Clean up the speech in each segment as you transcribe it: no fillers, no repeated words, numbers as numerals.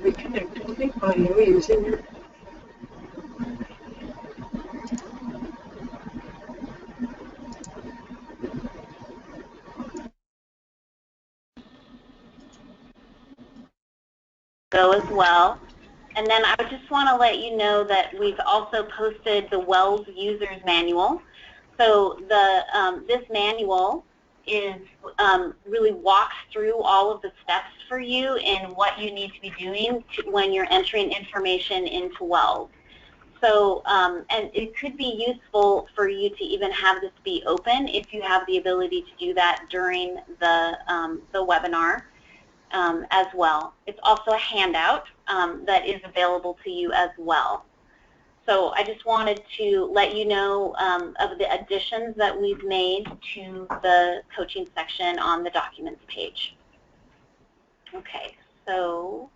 We connect only audio using your go as well. And then I just want to let you know that we've also posted the WELS User's Manual. So this manual is really walks through all of the steps for you and what you need to be doing when you're entering information into WELS. So, and it could be useful for you to even have this be open if you have the ability to do that during the webinar. As well. It's also a handout that is available to you as well. So I just wanted to let you know of the additions that we've made to the coaching section on the documents page. Okay, so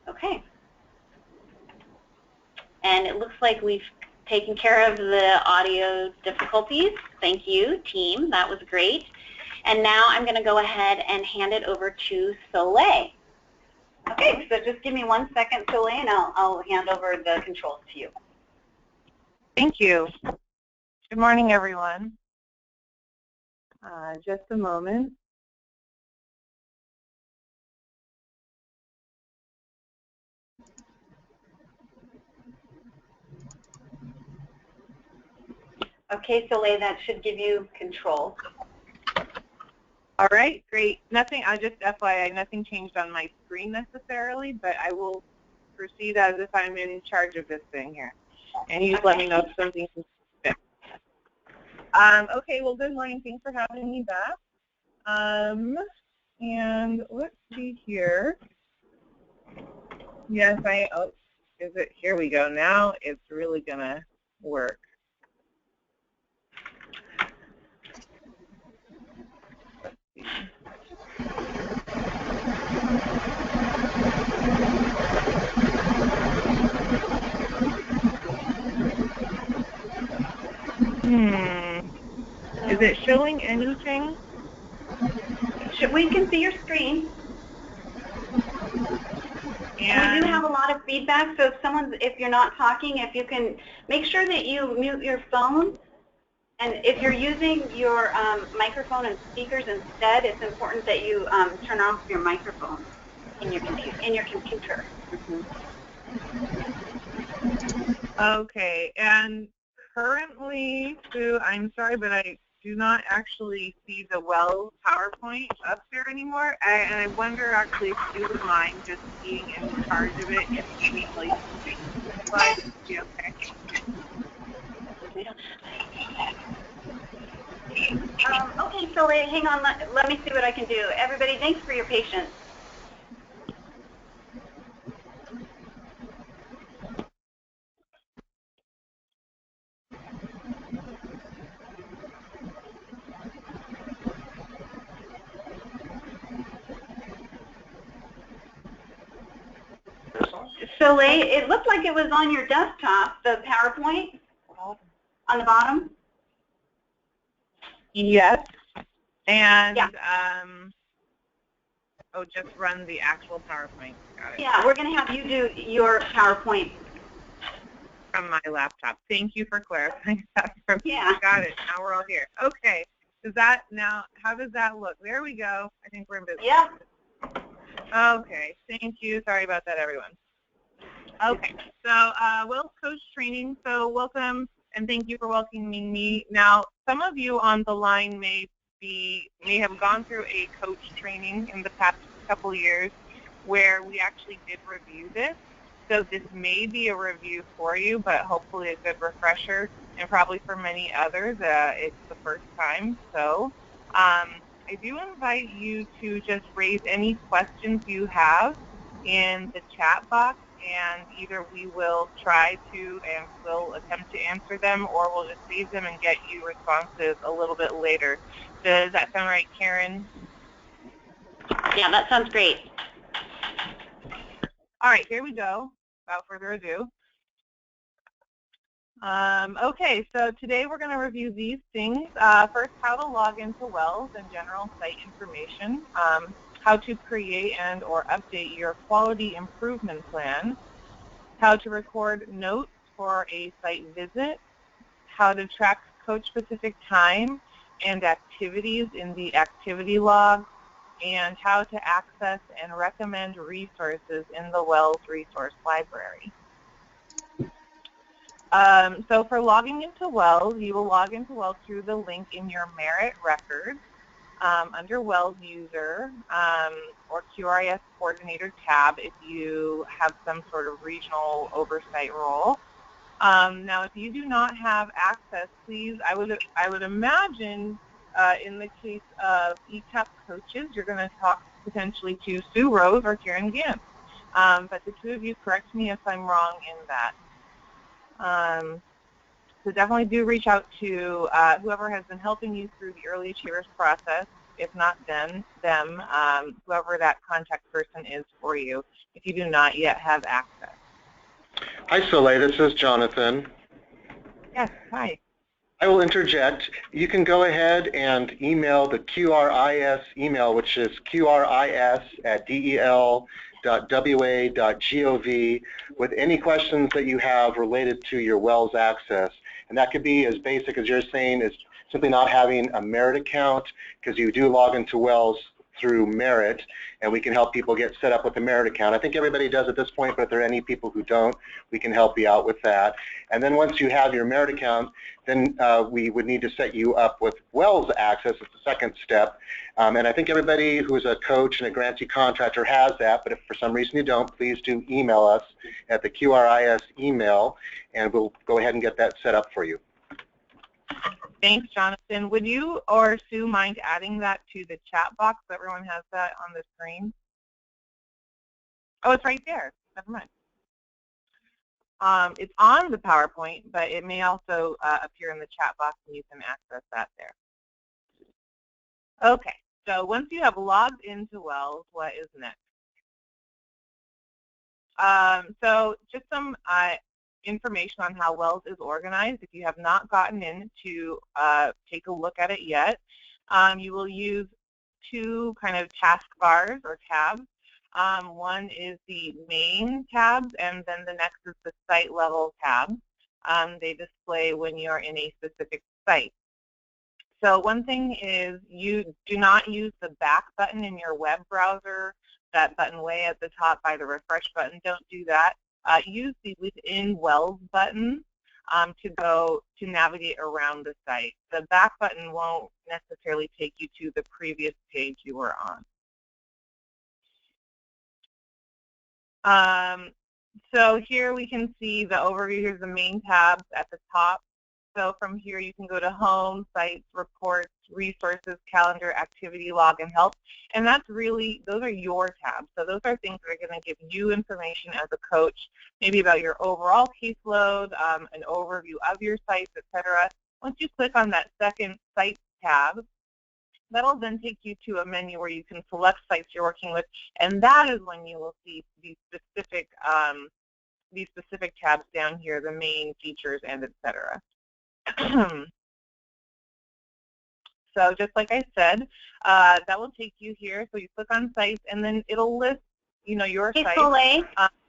okay. And it looks like we've taken care of the audio difficulties. Thank you, team. That was great. And now I'm going to go ahead and hand it over to Soleil. Okay, so just give me 1 second, Soleil, and I'll hand over the controls to you. Thank you. Good morning, everyone. Just a moment. Okay, Soleil, that should give you control. All right, great. Nothing, I just FYI, nothing changed on my screen necessarily, but I will proceed as if I'm in charge of this thing here. And you just let me know if something is fixed. Okay, well, good morning. Thanks for having me back. And let's see here. Yes, is it? Here we go. Now it's really going to work. Is it showing anything? We can see your screen. And we do have a lot of feedback, so if you're not talking, if you can make sure that you mute your phone. And if you're using your microphone and speakers instead, it's important that you turn off your microphone in your computer. Okay, and currently, Sue, I'm sorry, but I do not actually see the WELS PowerPoint up there anymore. And I wonder actually if you would mind just being in charge of it if we like change the slide. Okay. Okay, so hang on. Let me see what I can do. Everybody, thanks for your patience. Soleil, it looked like it was on your desktop, the PowerPoint on the bottom. Yes, and yeah. Oh, just run the actual PowerPoint. Got it. Yeah, we're going to have you do your PowerPoint from my laptop. Thank you for clarifying that. Yeah. Got it. Now we're all here. Okay. Does that now? How does that look? There we go. I think we're in business. Yeah. Okay. Thank you. Sorry about that, everyone. Okay. So WELS Coach Training. So welcome and thank you for welcoming me. Now, some of you on the line may have gone through a coach training in the past couple years where we actually did review this. So this may be a review for you, but hopefully a good refresher. And probably for many others, it's the first time. So I do invite you to just raise any questions you have in the chat box, and either we will try to and we'll attempt to answer them, or we'll just save them and get you responses a little bit later. Does that sound right, Karen? Yeah, that sounds great. All right, here we go. Without further ado. Okay, so today we're going to review these things. First, how to log into WELS and general site information, how to create and or update your quality improvement plan, how to record notes for a site visit, how to track coach-specific time and activities in the activity log, and how to access and recommend resources in the WELS resource library. So for logging into WELS, you will log into WELS through the link in your Merit records under WELS user or QRIS coordinator tab if you have some sort of regional oversight role. Now, if you do not have access, please, I would imagine in the case of ETAP coaches, you're going to talk potentially to Sue Rose or Karen Gant. But the two of you correct me if I'm wrong in that. So definitely do reach out to whoever has been helping you through the early achievers process, if not them, whoever that contact person is for you, if you do not yet have access. Hi, Soleil. This is Jonathan. Yes, hi. I will interject. You can go ahead and email the QRIS email, which is qris@del.wa.gov, with any questions that you have related to your WELS access. And that could be as basic as you're saying, is simply not having a Merit account, because you do log into WELS through Merit, and we can help people get set up with a Merit account. I think everybody does at this point, but if there are any people who don't, we can help you out with that. And then once you have your Merit account, then we would need to set you up with WELS access as the second step. And I think everybody who's a coach and a grantee contractor has that, but if for some reason you don't, please do email us at the QRIS email, and we'll go ahead and get that set up for you. Thanks, Jonathan. Would you or Sue mind adding that to the chat box so everyone has that on the screen? Oh, it's right there. Never mind. It's on the PowerPoint, but it may also appear in the chat box and you can access that there. Okay, so once you have logged into WELS, what is next? So just some information on how WELS is organized. If you have not gotten in to take a look at it yet, you will use two kind of taskbars or tabs. One is the main tabs, and then the next is the site level tab. They display when you're in a specific site. So one thing is you do not use the back button in your web browser, that button way at the top by the refresh button. Don't do that. Use the within WELS button to navigate around the site. The back button won't necessarily take you to the previous page you were on. So here we can see the overview. Here's the main tabs at the top. So from here you can go to Home, Sites, Reports, Resources, Calendar, Activity Log, and Help. And that's really, those are your tabs. So those are things that are going to give you information as a coach, maybe about your overall caseload, an overview of your sites, etc. Once you click on that second Sites tab, that'll then take you to a menu where you can select sites you're working with, and that is when you will see these specific tabs down here, the main features and etc. So just like I said, that will take you here. So you click on sites, and then it'll list, your site.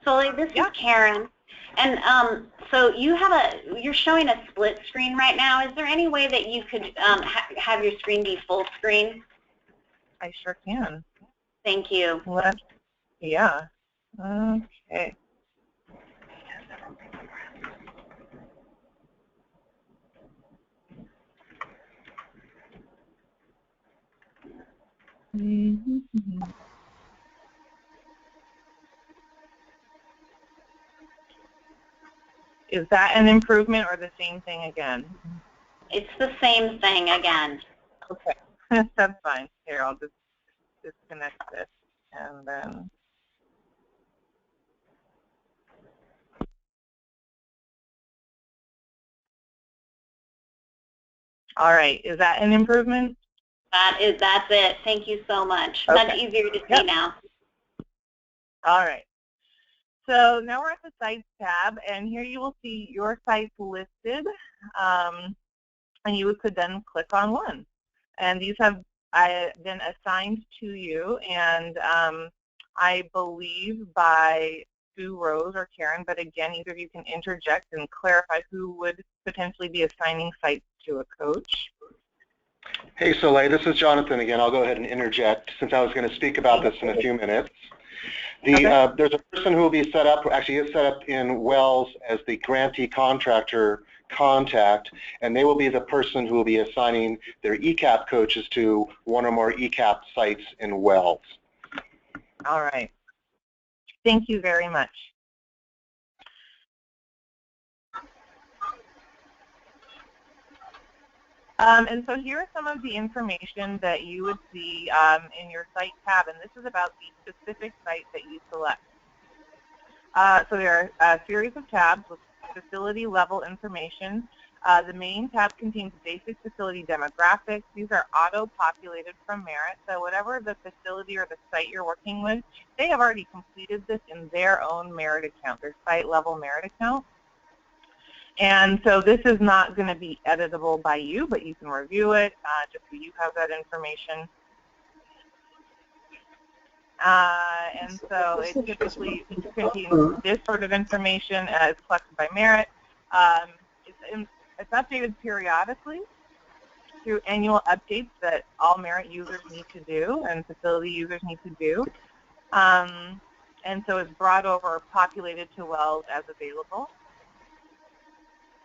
Soleil, this is Karen. And so you're showing a split screen right now. Is there any way that you could have your screen be full screen? I sure can. Thank you. Yeah. Okay. Is that an improvement or the same thing again? It's the same thing again. Okay, that's fine. Here, I'll just disconnect this and then. All right, is that an improvement? That's it. Thank you so much. Okay. Much easier to see now. All right. So now we're at the Sites tab, and here you will see your sites listed, and you could then click on one. And these have been assigned to you, and I believe by Sue, Rose, or Karen, but again, either of you can interject and clarify who would potentially be assigning sites to a coach. Hey Soleil, this is Jonathan again. I'll go ahead and interject since I was going to speak about this in a few minutes. There's a person who will be set up, actually is set up in WELS as the grantee contractor contact, and they will be the person who will be assigning their ECAP coaches to one or more ECAP sites in WELS. All right. Thank you very much. And so here is some of the information that you would see in your site tab, and this is about the specific site that you select. So there are a series of tabs with facility level information. The main tab contains basic facility demographics. These are auto-populated from Merit, so whatever the facility or the site you're working with, they have already completed this in their own Merit account, their site level Merit account. And so this is not going to be editable by you, but you can review it just so you have that information. And so it typically contains this sort of information as collected by Merit. It's updated periodically through annual updates that all Merit users need to do and facility users need to do. And so it's brought over or populated to WELS as available.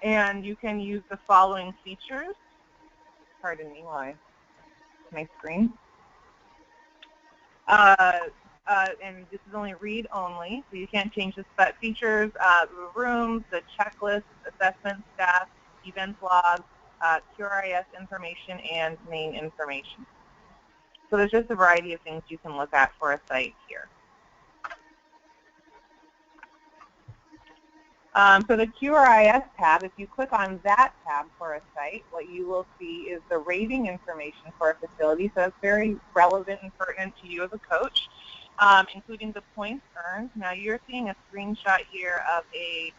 And you can use the following features. Pardon me, why? My screen. And this is only read only, so you can't change the features, the rooms, the checklist, assessment staff, events logs, QRIS information, and main information. So there's just a variety of things you can look at for a site here. So the QRIS tab, if you click on that tab for a site, what you will see is the rating information for a facility. So it's very relevant and pertinent to you as a coach, including the points earned. Now you're seeing a screenshot here of a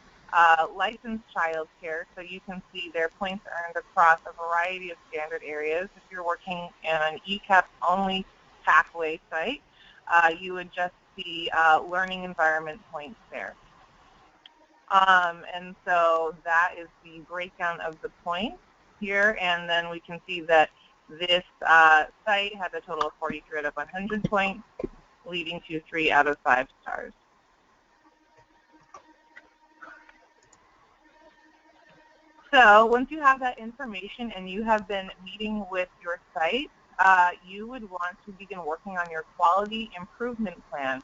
licensed child care, so you can see their points earned across a variety of standard areas. If you're working in an ECAP-only pathway site, you would just see learning environment points there. And so that is the breakdown of the points here, and then we can see that this site had a total of 43 out of 100 points, leading to 3 out of 5 stars. So once you have that information and you have been meeting with your site, you would want to begin working on your quality improvement plan.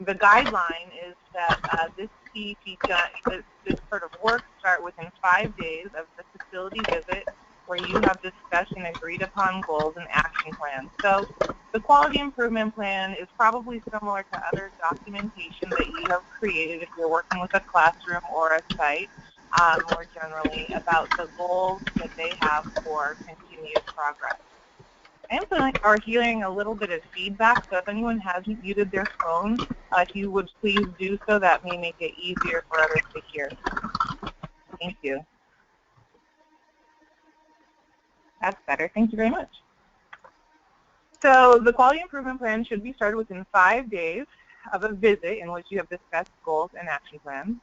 The guideline is that this sort of work start within 5 days of the facility visit where you have discussed and agreed upon goals and action plans. So the quality improvement plan is probably similar to other documentation that you have created if you're working with a classroom or a site, more generally about the goals that they have for continued progress. I am hearing a little bit of feedback, so if anyone hasn't muted their phone, if you would please do so, that may make it easier for others to hear. Thank you. That's better. Thank you very much. So the quality improvement plan should be started within 5 days of a visit in which you have discussed goals and action plans.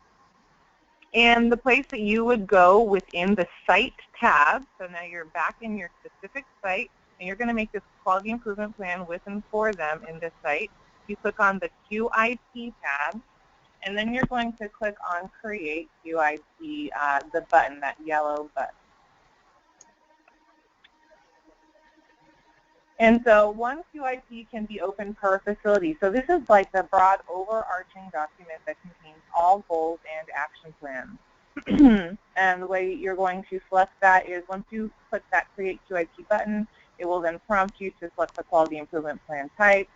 And the place that you would go within the site tab, so now you're back in your specific site, and you're going to make this quality improvement plan with and for them in this site. You click on the QIP tab, and then you're going to click on Create QIP, the button, that yellow button. And so one QIP can be opened per facility. So this is like the broad overarching document that contains all goals and action plans. And the way you're going to select that is once you click that Create QIP button, it will then prompt you to select the quality improvement plan type.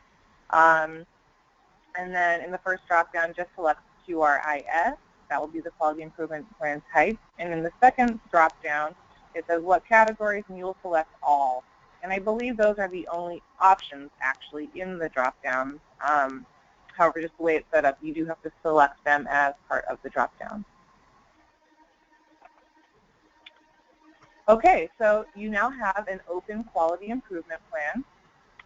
And then in the first drop-down, just select QRIS. That will be the quality improvement plan type. And in the second drop-down, it says what categories, and you will select all. And I believe those are the only options, actually, in the drop-down. However, just the way it's set up, you do have to select them as part of the drop-down. Okay, so you now have an open quality improvement plan.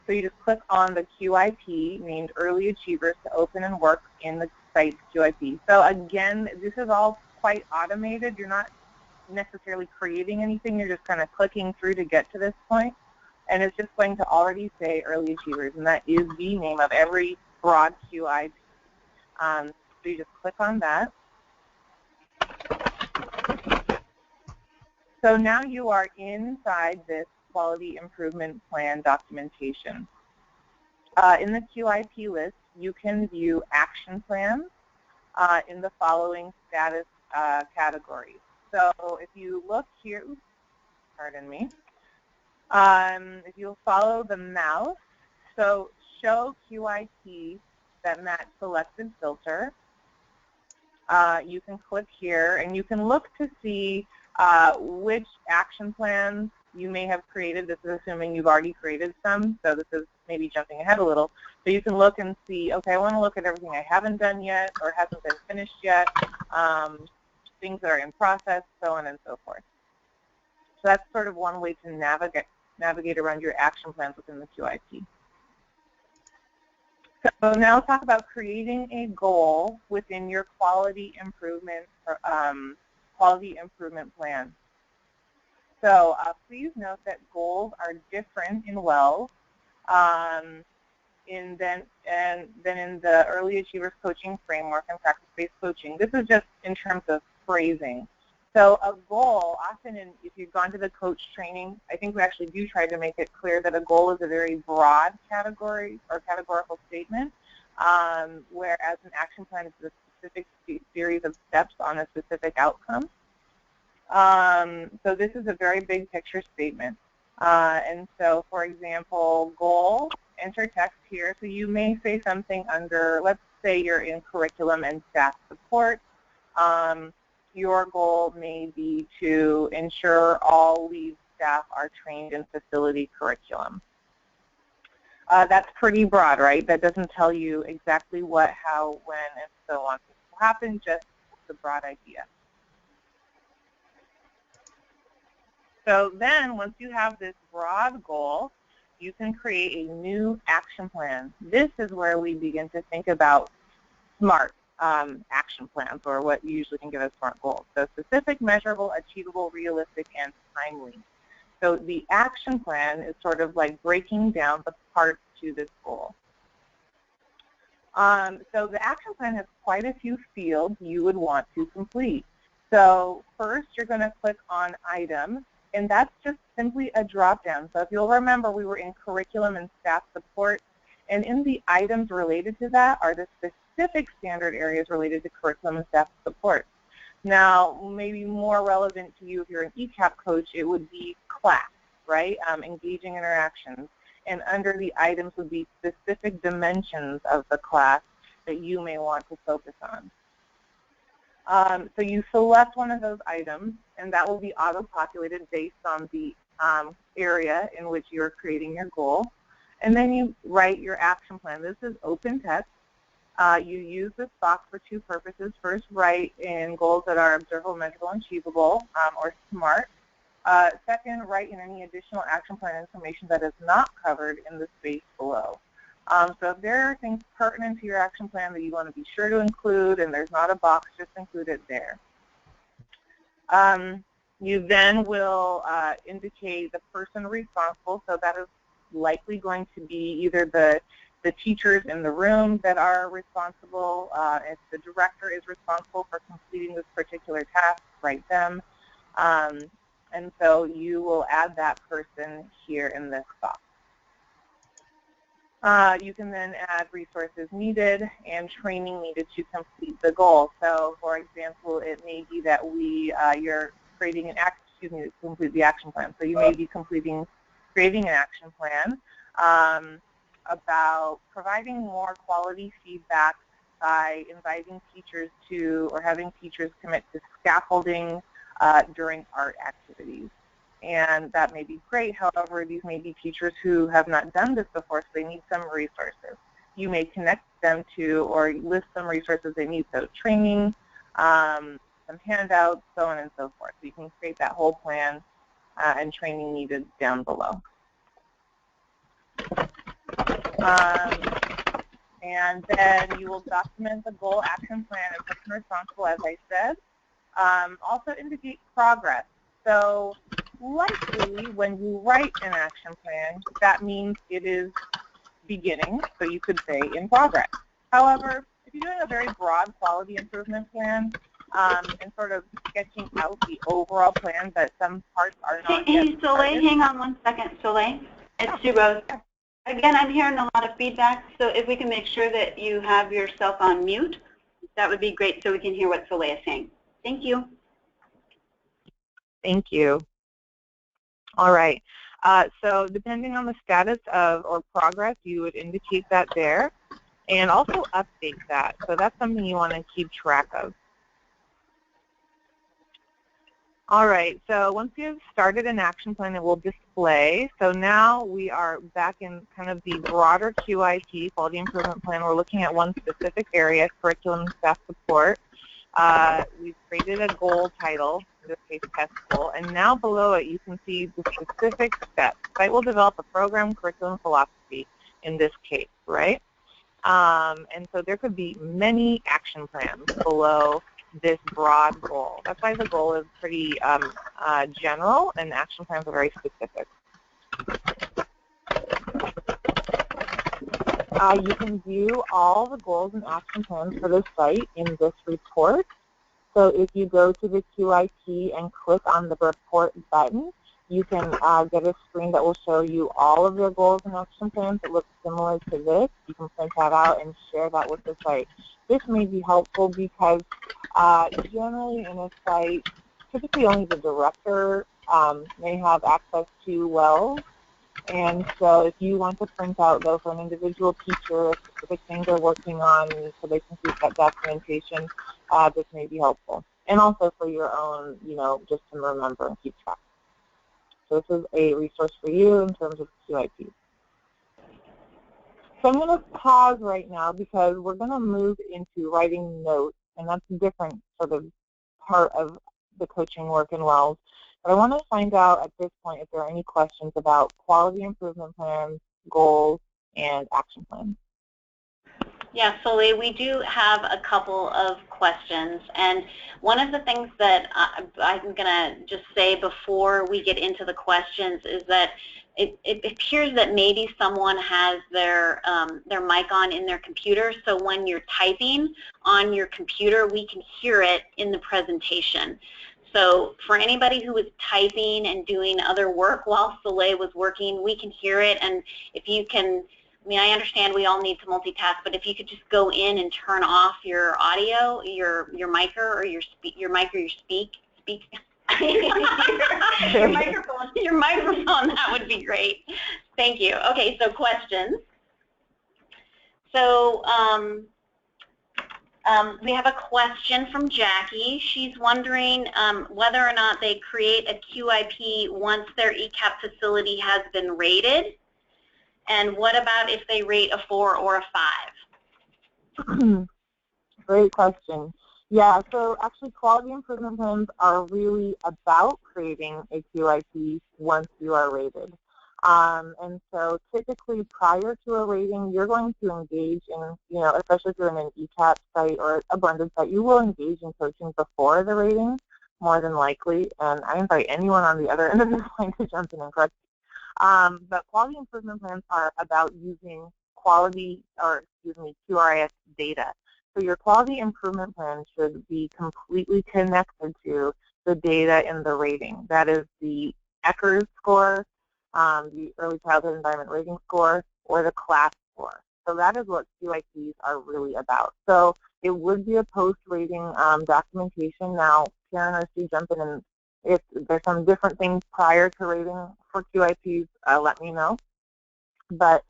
So you just click on the QIP named Early Achievers to open and work in the site's QIP. So again, this is all quite automated. You're not necessarily creating anything. You're just kind of clicking through to get to this point. And it's just going to already say Early Achievers, and that is the name of every broad QIP. So you just click on that. So now you are inside this quality improvement plan documentation. In the QIP list, you can view action plans in the following status categories. So if you look here, oops, pardon me, if you'll follow the mouse, so show QIP that match selected filter, you can click here and you can look to see which action plans you may have created. This is assuming you've already created some, so this is maybe jumping ahead a little. So you can look and see, okay, I want to look at everything I haven't done yet or hasn't been finished yet, things that are in process, so on and so forth. So that's sort of one way to navigate around your action plans within the QIP. So now let's talk about creating a goal within your quality improvement plan. So please note that goals are different in WELS than in the Early Achievers Coaching Framework and Practice-Based Coaching. This is just in terms of phrasing. So a goal, often if you've gone to the coach training, I think we actually do try to make it clear that a goal is a very broad category or categorical statement, whereas an action plan is a specific series of steps on a specific outcome. So this is a very big picture statement. And so, for example, goal, enter text here. So you may say something under, let's say you're in curriculum and staff support. Your goal may be to ensure all lead staff are trained in facility curriculum. That's pretty broad, right? That doesn't tell you exactly what, how, when, and so on will happen, just the broad idea. So then once you have this broad goal, you can create a new action plan. This is where we begin to think about SMART action plans, or what you usually think of as SMART goals. So specific, measurable, achievable, realistic, and timely. So the action plan is sort of like breaking down the parts to this goal. So the action plan has quite a few fields you would want to complete. So first you're going to click on items, and that's just simply a drop-down. So if you'll remember, we were in curriculum and staff support, and in the items related to that are the specific standard areas related to curriculum and staff support. Now, maybe more relevant to you if you're an ECAP coach, it would be class, right? Engaging interactions. And under the items would be specific dimensions of the class that you may want to focus on. So you select one of those items, and that will be auto-populated based on the area in which you're creating your goal. And then you write your action plan. This is open text. You use this box for two purposes. First, write in goals that are observable, measurable, and achievable, or SMART. Second, write in any additional action plan information that is not covered in the space below. So if there are things pertinent to your action plan that you want to be sure to include, and there's not a box, just include it there. You then will indicate the person responsible, so that is likely going to be either the teachers in the room that are responsible. If the director is responsible for completing this particular task, write them. And so you will add that person here in this box. You can then add resources needed and training needed to complete the goal. So, for example, it may be that you're creating an to complete the action plan. So you may be creating an action plan about providing more quality feedback by inviting teachers to, or having teachers commit to scaffolding during art activities. And that may be great. However, these may be teachers who have not done this before, so they need some resources. you may connect them to or list some resources they need, so training, some handouts, so on and so forth. So you can create that whole plan and training needed down below. And then you will document the goal, action plan, and person responsible, as I said. Also indicate progress. So likely when you write an action plan, that means it is beginning, so you could say in progress. However, if you're doing a very broad quality improvement plan and sort of sketching out the overall plan, but some parts are not yet Hey, Soleil, hang on one second, Soleil. It's Sue Rose. Again, I'm hearing a lot of feedback, so if we can make sure that you have yourself on mute, that would be great so we can hear what Soleil is saying. Thank you. Thank you. All right. So depending on the status of or progress, you would indicate that there and also update that. So that's something you want to keep track of. All right, so once you've started an action plan, it will display. So now we are back in kind of the broader QIP, Quality Improvement Plan. We're looking at one specific area, curriculum and staff support. We've created a goal title, in this case test goal, and now below it you can see the specific steps. Site will develop a program, curriculum, philosophy in this case, right? And so there could be many action plans below this broad goal. That's why the goal is pretty general and action plans are very specific. You can view all the goals and action plans for the site in this report. So if you go to the QIP and click on the report button, you can get a screen that will show you all of your goals and action plans that look similar to this. You can print that out and share that with the site. This may be helpful because generally in a site, typically only the director may have access to WELS. And so if you want to print out, though, for an individual teacher, specific things they're working on so they can keep that documentation, this may be helpful. And also for your own, just to remember and keep track. So this is a resource for you in terms of QIP. So I'm going to pause right now because we're going to move into writing notes, and that's a different sort of part of the coaching work in WELS. But I want to find out at this point if there are any questions about quality improvement plans, goals, and action plans. Yeah, Soleil, we do have a couple of questions, and one of the things that I'm going to just say before we get into the questions is that it appears that maybe someone has their mic on in their computer, so when you're typing on your computer, we can hear it in the presentation. So for anybody who is typing and doing other work while Soleil was working, we can hear it, and if you can, I understand we all need to multitask, but if you could just go in and turn off your audio, your mic or your microphone, that would be great. Thank you. Okay, so questions. So we have a question from Jackie. She's wondering whether or not they create a QIP once their ECAP facility has been rated. And what about if they rate a 4 or a 5? Great question. Yeah, so actually quality improvement plans are really about creating a QIP once you are rated. And so typically prior to a rating, you're going to engage in, especially if you're in an ECAP site or a blended site, you will engage in coaching before the rating, more than likely. And I invite anyone on the other end of this line to jump in and correct. But quality improvement plans are about using QRIS data. So your quality improvement plan should be completely connected to the data in the rating. That is the ECHRS score, the Early Childhood Environment Rating Score, or the class score. So that is what QIPs are really about. So it would be a post-rating documentation. Now, Karen or Steve, jump in, and if there's some different things prior to rating for QIPs, let me know. But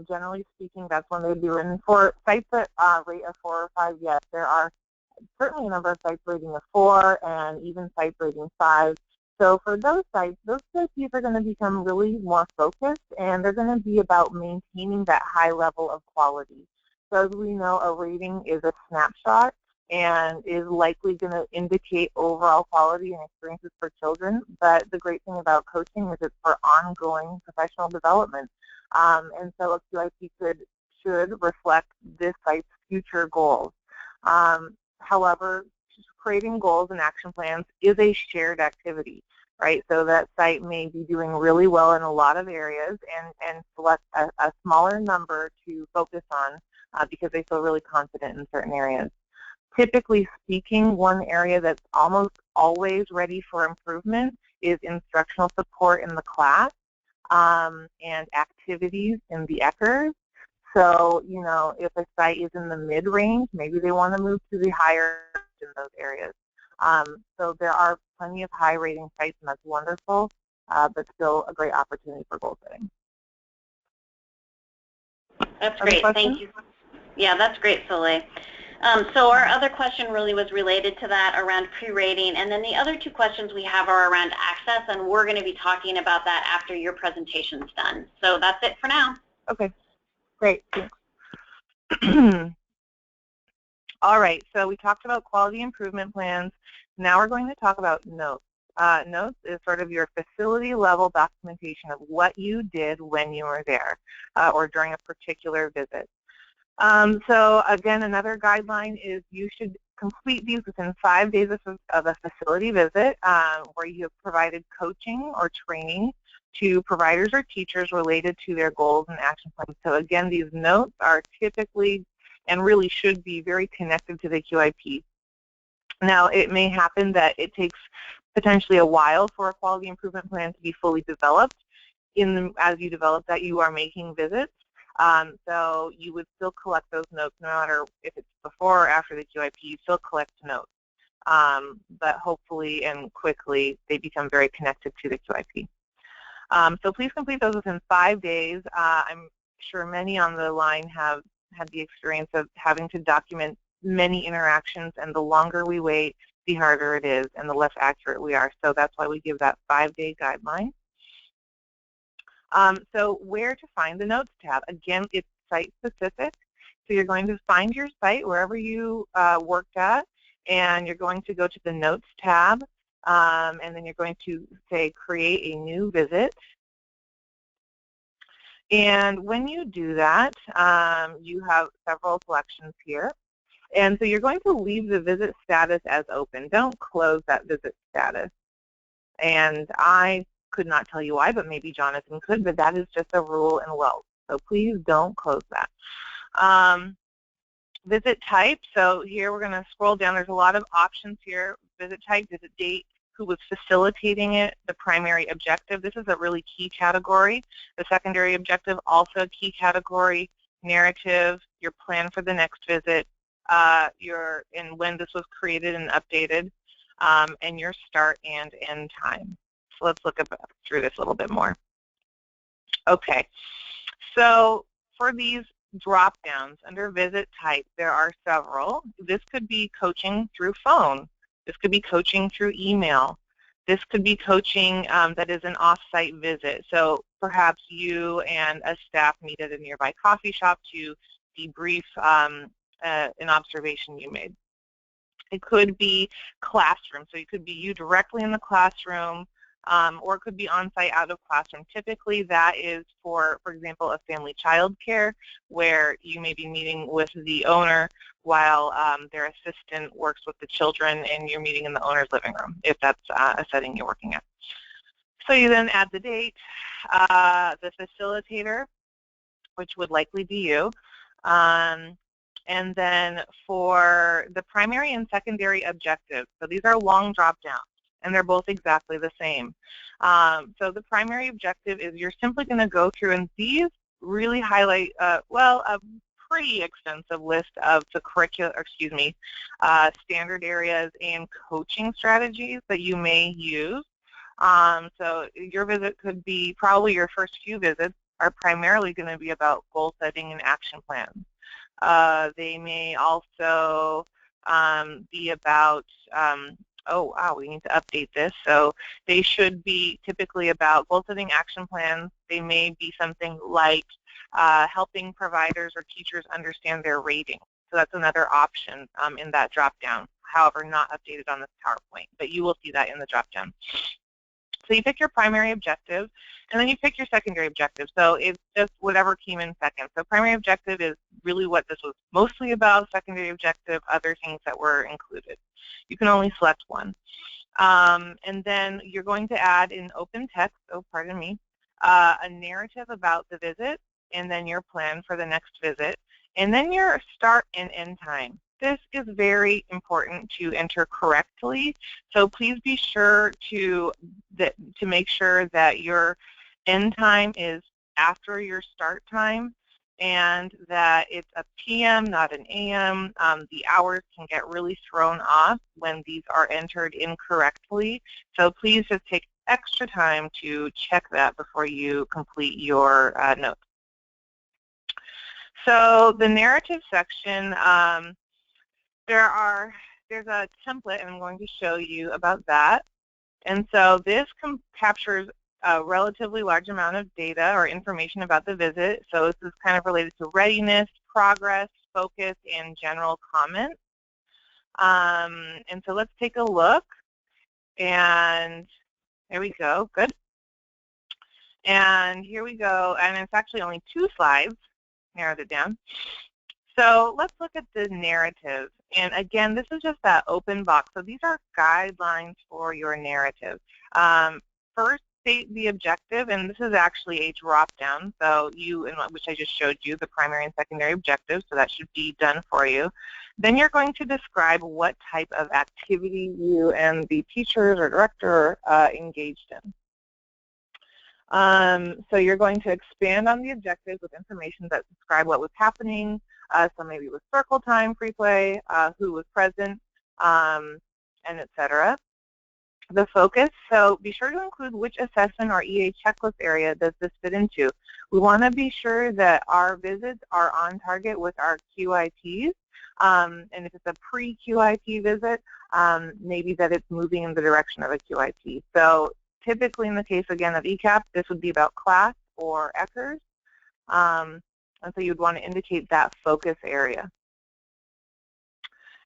generally speaking, that's when they would be written. For sites that rate a 4 or 5, yes, there are certainly a number of sites rating a 4 and even sites rating 5. So for those sites are going to become really more focused, and they're going to be about maintaining that high level of quality. So as we know, a rating is a snapshot and is likely going to indicate overall quality and experiences for children. But the great thing about coaching is it's for ongoing professional development. And so a QIP should reflect this site's future goals. However, creating goals and action plans is a shared activity, right? So that site may be doing really well in a lot of areas and select a smaller number to focus on because they feel really confident in certain areas. Typically speaking, one area that's almost always ready for improvement is instructional support in the class and activities in the ECHRs. So, you know, if a site is in the mid-range, maybe they want to move to the higher in those areas. So there are plenty of high-rating sites, and that's wonderful, but still a great opportunity for goal setting. That's great. Thank you. Yeah, that's great, Soleil. So our other question really was related to that around pre-rating, and then the other two questions we have are around access, and we're going to be talking about that after your presentation's done. So that's it for now. Okay, great. Thanks. All right, so we talked about quality improvement plans. Now we're going to talk about notes. Notes is sort of your facility level documentation of what you did when you were there or during a particular visit. So again, another guideline is you should complete these within 5 days of a facility visit where you have provided coaching or training to providers or teachers related to their goals and action plans. So again, these notes are typically and really should be very connected to the QIP. Now, it may happen that it takes potentially a while for a quality improvement plan to be fully developed. As you develop that, you are making visits. So you would still collect those notes no matter if it's before or after the QIP, you still collect notes. But hopefully and quickly, they become very connected to the QIP. So please complete those within 5 days. I'm sure many on the line have had the experience of having to document many interactions, and the longer we wait, the harder it is and the less accurate we are. So that's why we give that 5-day guideline. So where to find the Notes tab? Again, it's site-specific. So you're going to find your site wherever you worked at, and you're going to go to the Notes tab, and then you're going to say Create a New Visit. And when you do that, you have several selections here. And so you're going to leave the visit status as open. Don't close that visit status. And I could not tell you why, but maybe Jonathan could, but that is just a rule in WELS. So please don't close that. Visit type, so here we're going to scroll down. There's a lot of options here. Visit type, visit date, who was facilitating it, the primary objective. This is a really key category. The secondary objective, also a key category. Narrative, your plan for the next visit, and when this was created and updated, and your start and end time. So let's look through this a little bit more. Okay, so for these drop-downs under visit type, there are several. This could be coaching through phone. This could be coaching through email. This could be coaching that is an off-site visit. So perhaps you and a staff meet at a nearby coffee shop to debrief an observation you made. It could be classroom. So it could be you directly in the classroom, or it could be on-site out of classroom. Typically that is for example, a family child care where you may be meeting with the owner while their assistant works with the children and you're meeting in the owner's living room, if that's a setting you're working at. So you then add the date, the facilitator, which would likely be you, and then for the primary and secondary objectives, so these are long drop-downs, and they're both exactly the same. So the primary objective is you're simply going to go through, and these really highlight, well, a pretty extensive list of the standard areas and coaching strategies that you may use. So your visit could be, probably your first few visits are primarily going to be about goal setting and action plans. They may also be about oh wow, we need to update this. So they should be typically about goal-setting action plans. They may be something like helping providers or teachers understand their rating. So that's another option in that drop-down, however, not updated on this PowerPoint, but you will see that in the drop-down. So you pick your primary objective, and then you pick your secondary objective. So it's just whatever came in second. So primary objective is really what this was mostly about. Secondary objective, other things that were included. You can only select one. And then you're going to add in open text, oh pardon me, a narrative about the visit, and then your plan for the next visit, and then your start and end time. This is very important to enter correctly, so please be sure to make sure that your end time is after your start time and that it's a PM, not an AM. The hours can get really thrown off when these are entered incorrectly, so please just take extra time to check that before you complete your notes. So the narrative section, there's a template, and I'm going to show you about that. And so this captures a relatively large amount of data or information about the visit. So this is kind of related to readiness, progress, focus, and general comments. And so let's take a look. And there we go. Good. And here we go. And it's actually only 2 slides. Narrowed it down. So let's look at the narrative. And again, this is just that open box. So these are guidelines for your narrative. First, state the objective, and this is actually a drop-down. So which I just showed you, the primary and secondary objectives, so that should be done for you. Then you're going to describe what type of activity you and the teachers or director engaged in. So you're going to expand on the objectives with information that describe what was happening, so maybe with circle time, free play, who was present, and etc. The focus, so be sure to include which assessment or EA checklist area does this fit into. We want to be sure that our visits are on target with our QIPs, and if it's a pre-QIP visit, maybe that it's moving in the direction of a QIP. So typically in the case, again, of ECAP, this would be about class or ECHRs, and so you'd want to indicate that focus area.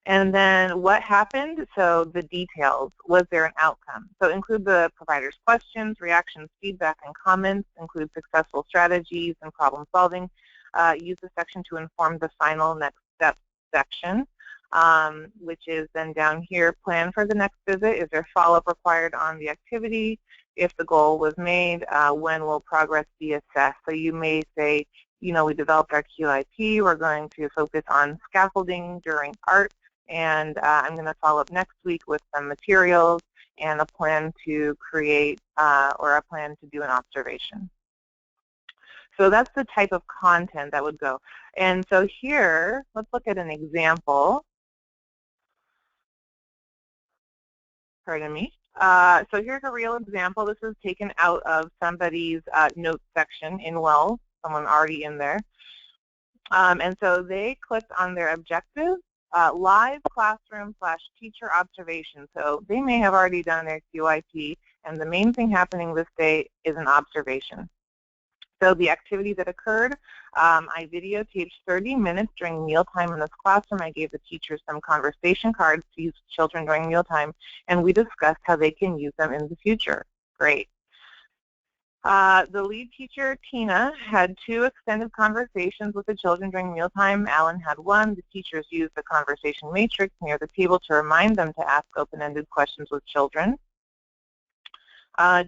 And then what happened, so the details. Was there an outcome? So include the provider's questions, reactions, feedback, and comments. Include successful strategies and problem solving. Use the section to inform the final next step section, which is then down here, plan for the next visit. Is there follow-up required on the activity? If the goal was made, when will progress be assessed? So you may say, you know, we developed our QIP. We're going to focus on scaffolding during art. And I'm going to follow up next week with some materials and a plan to create or a plan to do an observation. So that's the type of content that would go. And so here, let's look at an example. Pardon me. So here's a real example. This is taken out of somebody's notes section in WELS, someone already in there. And so they clicked on their objective. Live classroom / teacher observation. So they may have already done their QIP, and the main thing happening this day is an observation. So the activity that occurred, I videotaped 30 minutes during mealtime in this classroom. I gave the teachers some conversation cards to use with children during mealtime, and we discussed how they can use them in the future. Great. The lead teacher, Tina, had 2 extended conversations with the children during mealtime. Alan had 1. The teachers used the conversation matrix near the table to remind them to ask open-ended questions with children.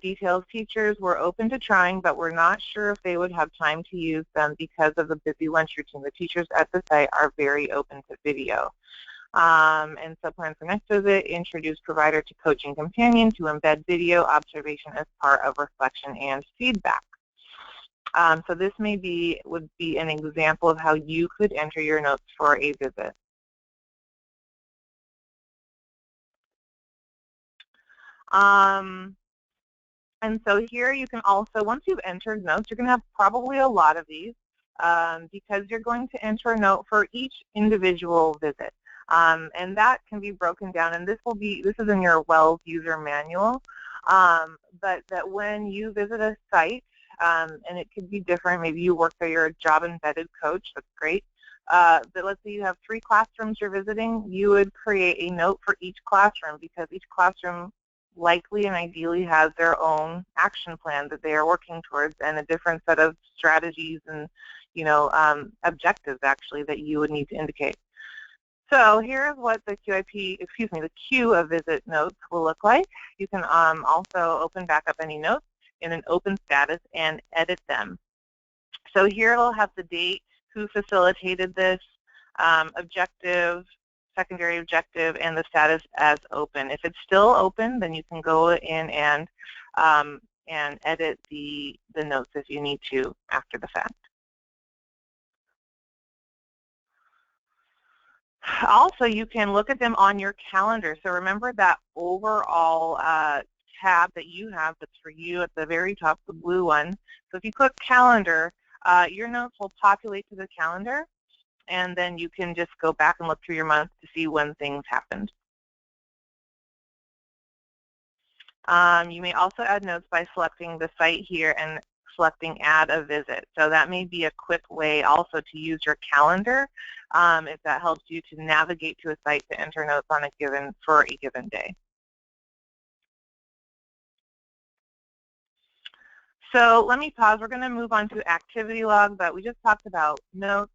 Details teachers were open to trying, but were not sure if they would have time to use them because of the busy lunch routine. The teachers at the site are very open to video. And so plan for next visit, introduce provider to coaching companion to embed video observation as part of reflection and feedback. So this would be an example of how you could enter your notes for a visit. And so here you can also, once you've entered notes, you're going to have probably a lot of these because you're going to enter a note for each individual visit. And that can be broken down, and this is in your WELS user manual, but that when you visit a site, and it could be different, maybe you work there, you're a job embedded coach, that's great, but let's say you have 3 classrooms you're visiting, you would create a note for each classroom, because each classroom likely and ideally has their own action plan that they are working towards, and a different set of strategies and objectives actually that you would need to indicate. So here's what the the queue of visit notes will look like. You can also open back up any notes in an open status and edit them. So here it'll have the date, who facilitated this, objective, secondary objective, and the status as open. If it's still open, then you can go in and edit the notes if you need to after the fact. Also, you can look at them on your calendar. So remember that overall tab that you have that's for you at the very top, the blue one. So if you click calendar, your notes will populate to the calendar, and then you can just go back and look through your month to see when things happened. You may also add notes by selecting the site here and selecting add a visit. So that may be a quick way also to use your calendar if that helps you to navigate to a site to enter notes on for a given day. So let me pause. We're going to move on to activity log, but we just talked about notes.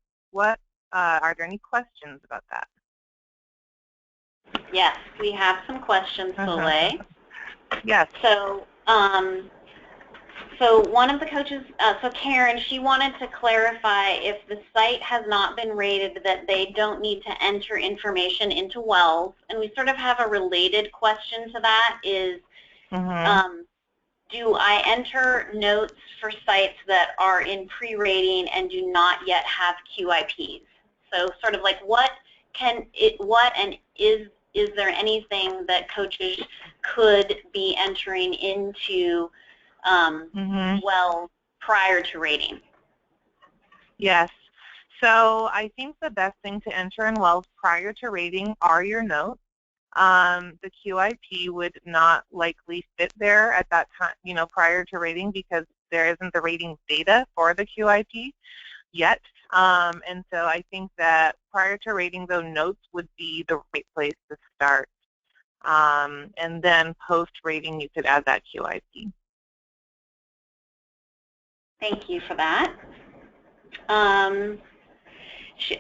Are there any questions about that? Yes, we have some questions, Soleil. Yes. So, so one of the coaches, so Karen, she wanted to clarify if the site has not been rated that they don't need to enter information into WELS. And we sort of have a related question to that is, do I enter notes for sites that are in pre-rating and do not yet have QIPs? So sort of like is there anything that coaches could be entering into WELS prior to rating? Yes. So I think the best thing to enter in WELS prior to rating are your notes. The QIP would not likely fit there at that time, prior to rating, because there isn't the rating data for the QIP yet. And so I think that prior to rating, though, notes would be the right place to start. And then post-rating, you could add that QIP. Thank you for that.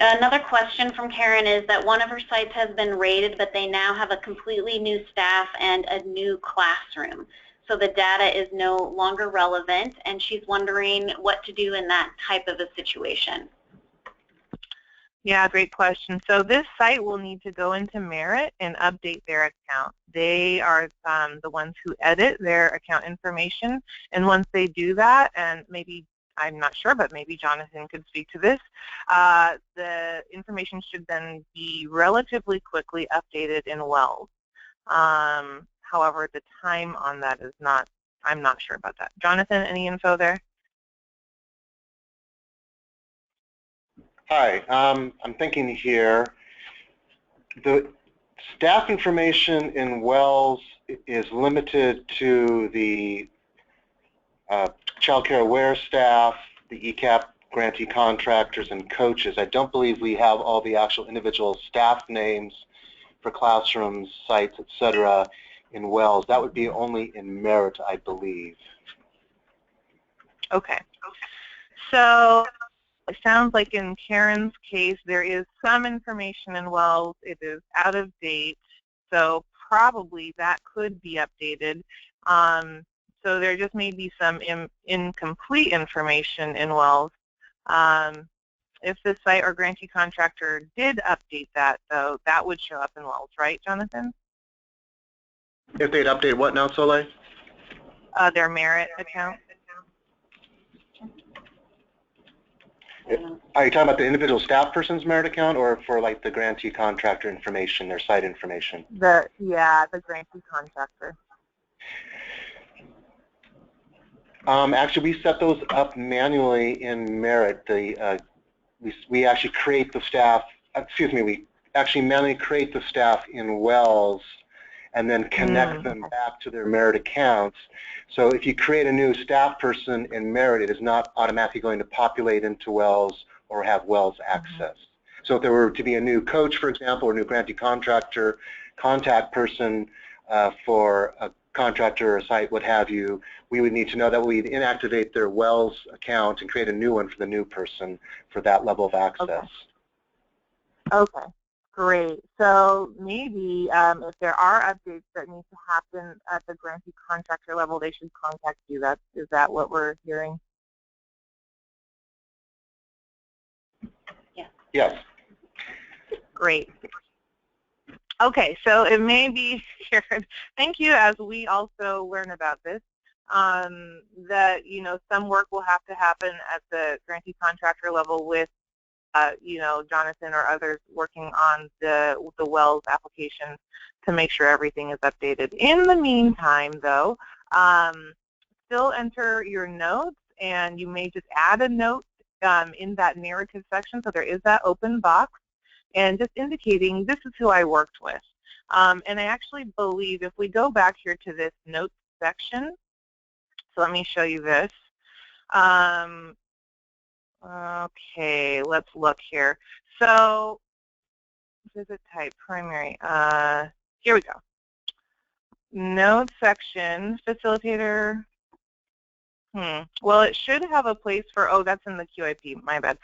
Another question from Karen is that one of her sites has been rated, but they now have a completely new staff and a new classroom. So the data is no longer relevant, and she's wondering what to do in that type of a situation. Yeah, great question. So this site will need to go into Merit and update their account. They are the ones who edit their account information, and once they do that, and maybe, I'm not sure, but maybe Jonathan could speak to this, the information should then be relatively quickly updated in WELS. However, the time on that is not, I'm not sure about that. Jonathan, any info there? Hi, I'm thinking here, the staff information in WELS is limited to the Child Care Aware staff, the ECAP grantee contractors, and coaches. I don't believe we have all the actual individual staff names for classrooms, sites, etc. in WELS. That would be only in Merit, I believe. Okay. So it sounds like in Karen's case, there is some information in WELS. It is out of date, so probably that could be updated. So there just may be some incomplete information in WELS. If the site or grantee contractor did update that, though, that would show up in WELS, right, Jonathan? If they'd update what now, Soleil? Their Merit account. Are you talking about the individual staff person's Merit account, or for like the grantee contractor information, their site information? The grantee contractor. Actually, we set those up manually in Merit. We actually create the staff. Excuse me, we actually manually create the staff in WELS and then connect them back to their Merit accounts. So if you create a new staff person in Merit, it is not automatically going to populate into WELS or have WELS access. So if there were to be a new coach, for example, or a new grantee contractor, contact person for a contractor or a site, what have you, we would need to know that we'd inactivate their WELS account and create a new one for the new person for that level of access. Okay, great. So maybe if there are updates that need to happen at the grantee contractor level, they should contact you. Is that what we're hearing? Yeah. Yes. Great. Okay, so it may be shared. Thank you, as we also learn about this, that, you know, some work will have to happen at the grantee contractor level with, you know, Jonathan or others working on the WELS application to make sure everything is updated. In the meantime, though, still enter your notes, and you may just add a note in that narrative section. So there is that open box, and just indicating this is who I worked with. And I actually believe if we go back here to this notes section, so let me show you this. Okay, let's look here. So visit type primary. Here we go. Notes section, facilitator. Well, it should have a place for, oh, that's in the QIP, my bad.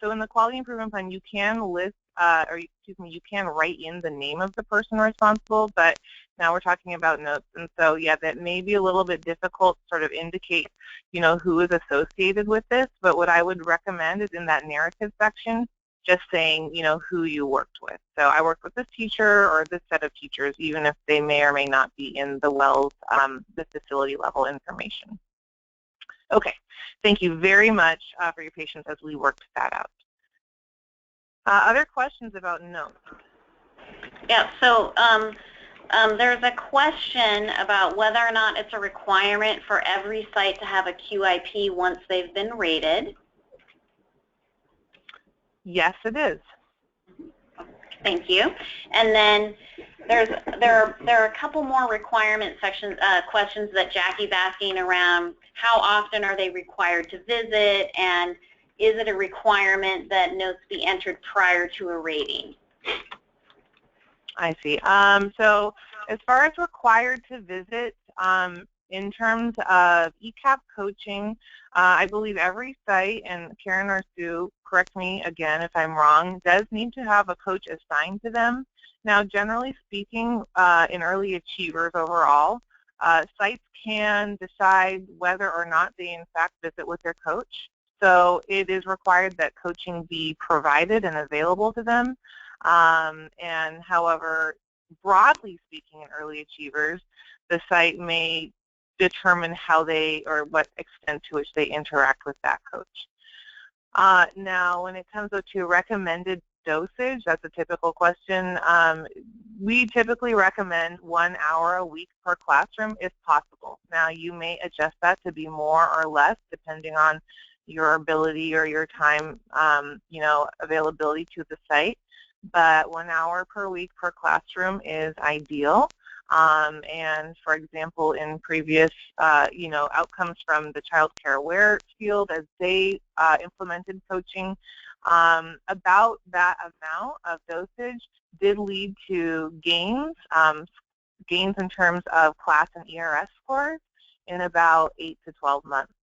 So in the quality improvement plan, you can list, or excuse me, you can write in the name of the person responsible, but now we're talking about notes. And so, yeah, that may be a little bit difficult to sort of indicate, you know, who is associated with this. But what I would recommend is in that narrative section, just saying, you know, who you worked with. So I worked with this teacher or this set of teachers, even if they may or may not be in the WELS, the facility level information. Okay, thank you very much for your patience as we worked that out. Other questions about notes? Yeah, so there's a question about whether or not it's a requirement for every site to have a QIP once they've been rated. Yes, it is. Thank you. And then there are a couple more requirement sections, questions that Jackie's asking around how often are they required to visit, and is it a requirement that notes be entered prior to a rating? I see. So as far as required to visit, in terms of ECAP coaching, I believe every site, and Karen or Sue, correct me again if I'm wrong, does need to have a coach assigned to them. Now, generally speaking, in early achievers overall, sites can decide whether or not they in fact visit with their coach. So it is required that coaching be provided and available to them. And however, broadly speaking, in early achievers, the site may determine how they, or what extent to which they interact with that coach. Now, when it comes to recommended dosage, that's a typical question. We typically recommend 1 hour a week per classroom if possible. Now, you may adjust that to be more or less depending on your ability or your time, you know, availability to the site. But 1 hour per week per classroom is ideal. And for example, in previous, you know, outcomes from the child care aware field as they implemented coaching, about that amount of dosage did lead to gains, gains in terms of class and ERS scores in about 8 to 12 months.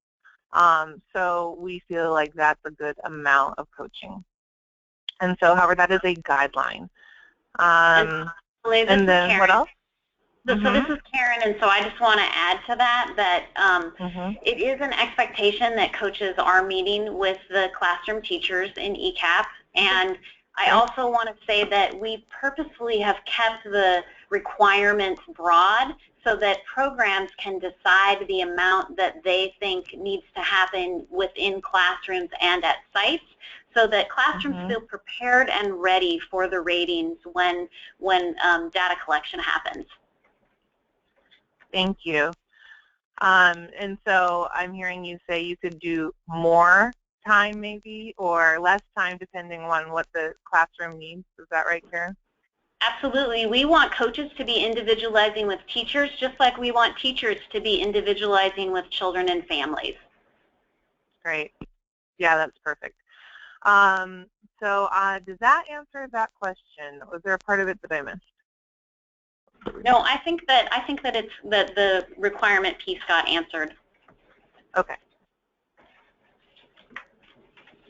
So we feel like that's a good amount of coaching. And so, however, that is a guideline. And then what else? So this is Karen, and so I just want to add to that it is an expectation that coaches are meeting with the classroom teachers in ECAP, and I also want to say that we purposefully have kept the requirements broad so that programs can decide the amount that they think needs to happen within classrooms and at sites, so that classrooms feel prepared and ready for the ratings when data collection happens. Thank you. And so I'm hearing you say you could do more time maybe, or less time depending on what the classroom needs. Is that right, Karen? Absolutely. We want coaches to be individualizing with teachers just like we want teachers to be individualizing with children and families. Great. Yeah, that's perfect. So does that answer that question? Was there a part of it that I missed? No, I think that the requirement piece got answered. Okay.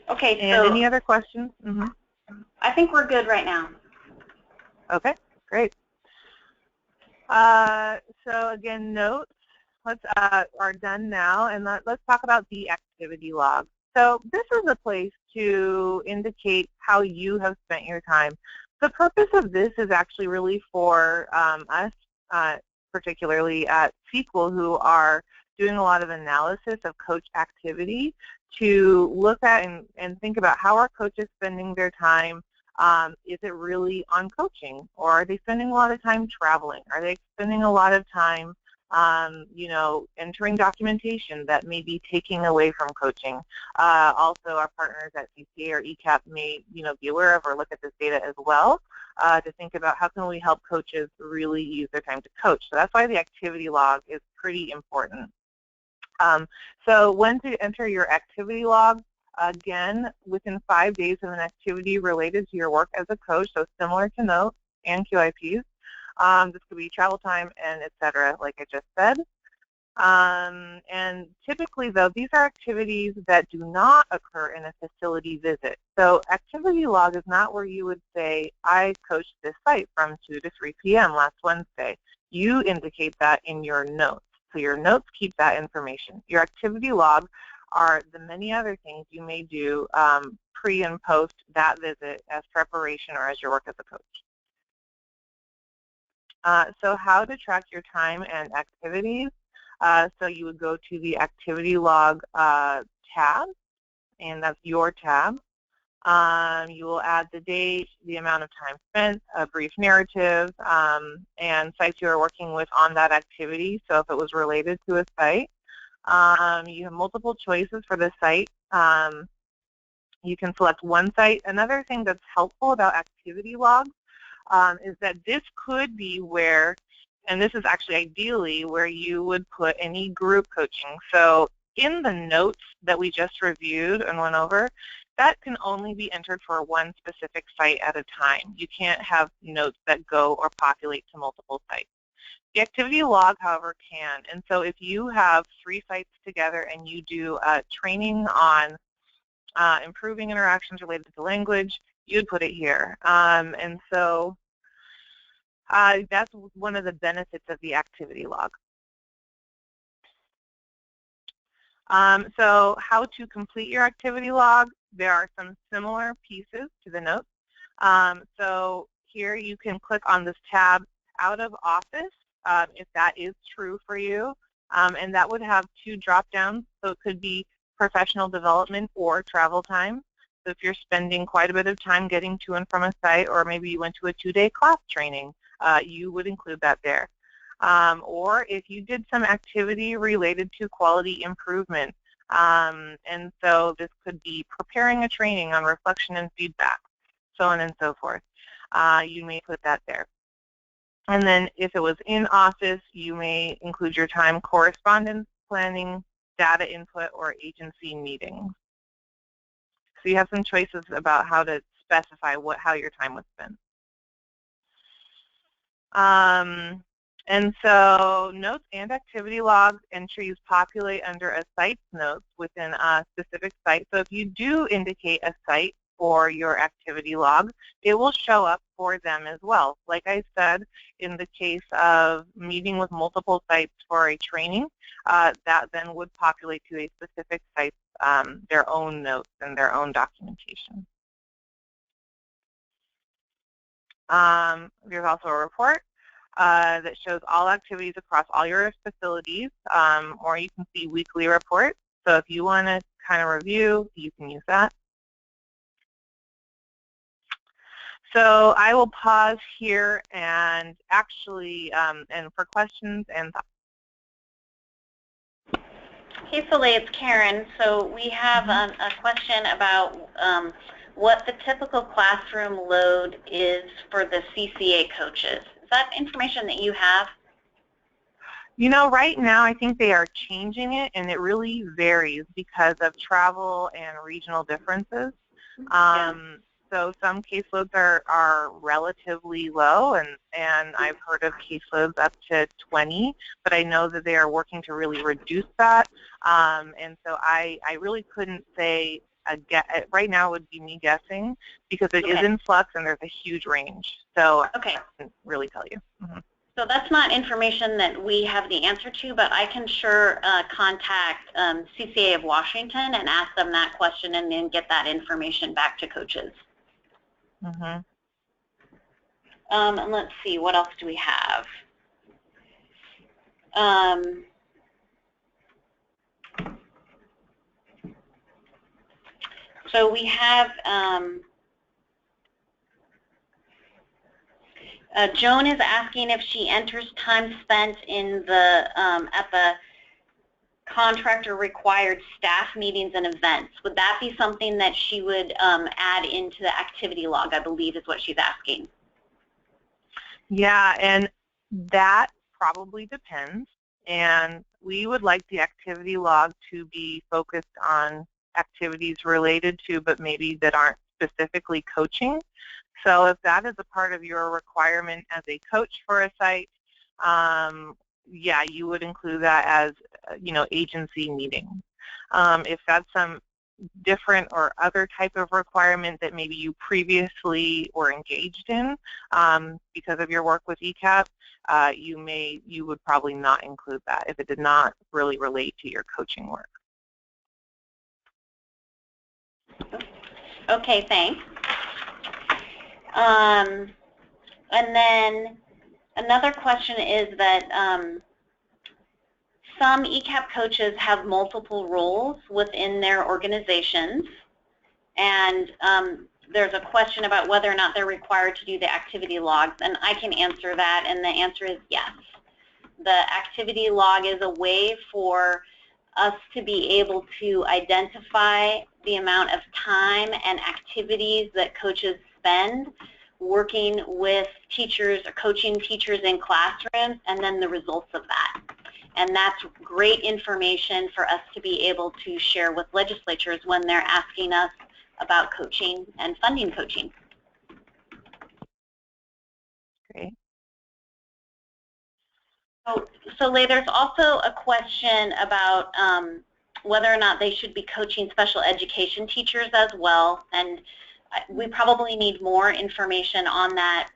Okay. And so any other questions? Mm-hmm. I think we're good right now. Okay, great. So again, notes are done now, and let's talk about the activity log. So this is a place to indicate how you have spent your time. The purpose of this is actually really for us, particularly at SQL, who are doing a lot of analysis of coach activity, to look at and think about how are coaches spending their time. Is it really on coaching, or are they spending a lot of time traveling? Are they spending a lot of time, you know, entering documentation that may be taking away from coaching? Also, our partners at CCA or ECAP may, you know, be aware of or look at this data as well to think about how can we help coaches really use their time to coach. So that's why the activity log is pretty important. So when to enter your activity log? Again, within 5 days of an activity related to your work as a coach, so similar to notes and QIPs. This could be travel time and et cetera, like I just said. And typically, though, these are activities that do not occur in a facility visit. So activity log is not where you would say, I coached this site from 2 to 3 p.m. last Wednesday. You indicate that in your notes. So your notes keep that information. Your activity log are the many other things you may do pre and post that visit as preparation or as your work as a coach. So how to track your time and activities. So you would go to the activity log tab, and that's your tab. You will add the date, the amount of time spent, a brief narrative, and sites you are working with on that activity. So if it was related to a site, you have multiple choices for the site. You can select one site. Another thing that's helpful about activity logs is that this could be where, and this is actually ideally where you would put any group coaching. So in the notes that we just reviewed and went over, that can only be entered for one specific site at a time. You can't have notes that go or populate to multiple sites. The activity log, however, can. And so if you have 3 sites together and you do training on improving interactions related to language, you'd put it here. And so that's one of the benefits of the activity log. So how to complete your activity log? There are some similar pieces to the notes. So here you can click on this tab, Out of Office, if that is true for you. And that would have 2 drop-downs. So it could be professional development or travel time. So if you're spending quite a bit of time getting to and from a site, or maybe you went to a 2-day class training, you would include that there. Or if you did some activity related to quality improvement. And so this could be preparing a training on reflection and feedback, so on and so forth. You may put that there. And then if it was in office, you may include your time correspondence, planning, data input, or agency meetings. So you have some choices about how to specify how your time was spent. And so notes and activity log entries populate under a site's notes within a specific site. So if you do indicate a site for your activity log, it will show up for them as well. Like I said, in the case of meeting with multiple sites for a training, that then would populate to a specific site's their own notes and their own documentation. There's also a report that shows all activities across all your facilities, or you can see weekly reports. So if you want to kind of review, you can use that. So I will pause here and actually, and for questions and thoughts. Hey, Soleil, it's Karen. So we have a question about what the typical classroom load is for the CCA coaches. Is that information that you have? You know, right now I think they are changing it, and it really varies because of travel and regional differences. So some caseloads are relatively low, and I've heard of caseloads up to 20, but I know that they are working to really reduce that. And so I really couldn't say, right now would be me guessing, because it is in flux and there's a huge range. So I can't really tell you. So that's not information that we have the answer to, but I can sure contact CCA of Washington and ask them that question and then get that information back to coaches. And let's see, what else do we have? So we have Joan is asking if she enters time spent in the at the contractor required staff meetings and events. Would that be something that she would add into the activity log, I believe is what she's asking. Yeah, and that probably depends. And we would like the activity log to be focused on activities related to, but maybe that aren't specifically coaching. So if that is a part of your requirement as a coach for a site, yeah, you would include that as, you know, agency meetings. If that's some different or other type of requirement that maybe you previously were engaged in because of your work with ECAP, you would probably not include that if it did not really relate to your coaching work. Okay, thanks. And then another question is that some ECAP coaches have multiple roles within their organizations, and there's a question about whether or not they're required to do the activity logs, and I can answer that, and the answer is yes. The activity log is a way for us to be able to identify the amount of time and activities that coaches spend working with teachers or coaching teachers in classrooms, and then the results of that. And that's great information for us to be able to share with legislatures when they're asking us about coaching and funding coaching. Great. So Leigh, there's also a question about whether or not they should be coaching special education teachers as well, and we probably need more information on that,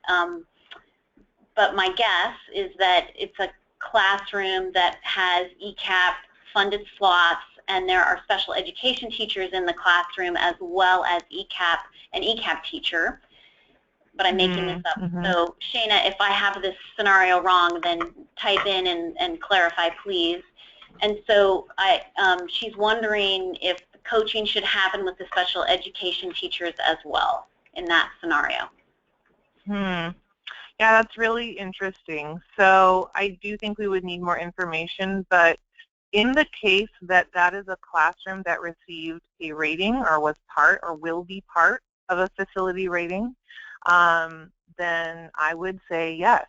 but my guess is that it's a classroom that has ECAP funded slots, and there are special education teachers in the classroom as well as an ECAP teacher. But I'm making this up. So Shana, if I have this scenario wrong, then type in and clarify, please. And so she's wondering if the coaching should happen with the special education teachers as well in that scenario. Yeah, that's really interesting. So I do think we would need more information, but in the case that that is a classroom that received a rating or was part or will be part of a facility rating, then I would say yes,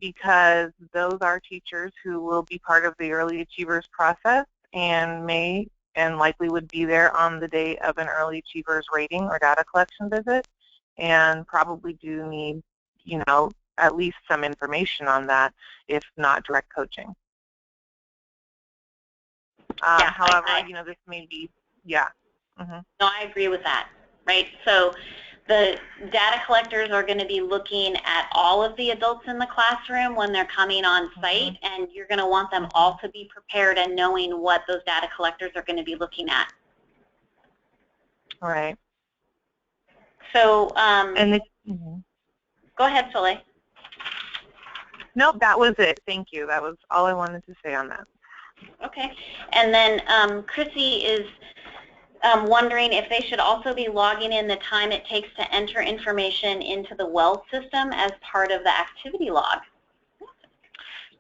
because those are teachers who will be part of the early achievers process and may and likely would be there on the day of an early achievers rating or data collection visit, and probably do need, you know, at least some information on that, if not direct coaching. Yeah, however, you know, this may be, yeah. No, I agree with that, right? So the data collectors are going to be looking at all of the adults in the classroom when they're coming on site, and you're going to want them all to be prepared and knowing what those data collectors are going to be looking at. All right. So, and go ahead, Soleil. Nope, that was it. Thank you. That was all I wanted to say on that. Okay. And then Chrissy is wondering if they should also be logging in the time it takes to enter information into the WELS system as part of the activity log.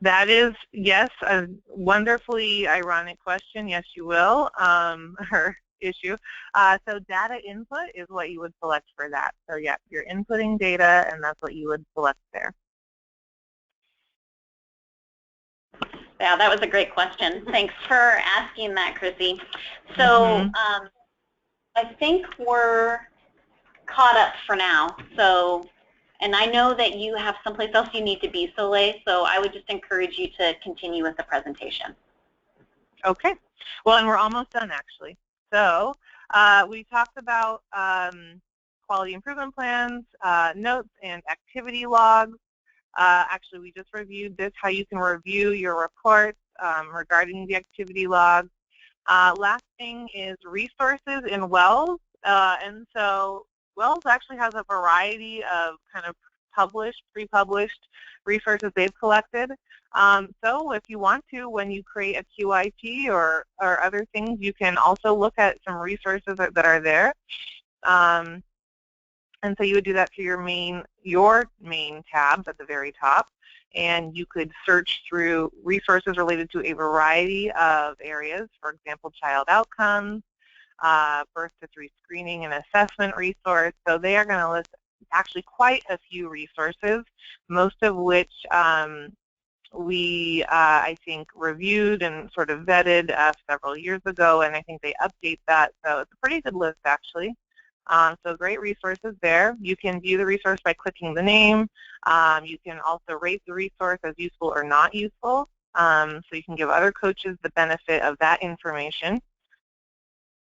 That is, yes, a wonderfully ironic question. Yes, you will. Her issue. So data input is what you would select for that. So yeah, you're inputting data, and that's what you would select there. Yeah, that was a great question. Thanks for asking that, Chrissy. So I think we're caught up for now. So, and I know that you have someplace else you need to be, Soleil, so I would just encourage you to continue with the presentation. Okay. Well, and we're almost done, actually. So we talked about quality improvement plans, notes, and activity logs. Actually, we just reviewed this, how you can review your reports regarding the activity logs. Last thing is resources in WELS. And so WELS actually has a variety of kind of published, pre-published resources they've collected. So if you want to, when you create a QIP or other things, you can also look at some resources that are there. And so you would do that through your main tabs at the very top, and you could search through resources related to a variety of areas. For example, child outcomes, birth to 3 screening and assessment resource. So they are going to list actually quite a few resources, most of which we, I think, reviewed and sort of vetted several years ago, and I think they update that. So it's a pretty good list, actually. So great resources there. You can view the resource by clicking the name. You can also rate the resource as useful or not useful. So you can give other coaches the benefit of that information.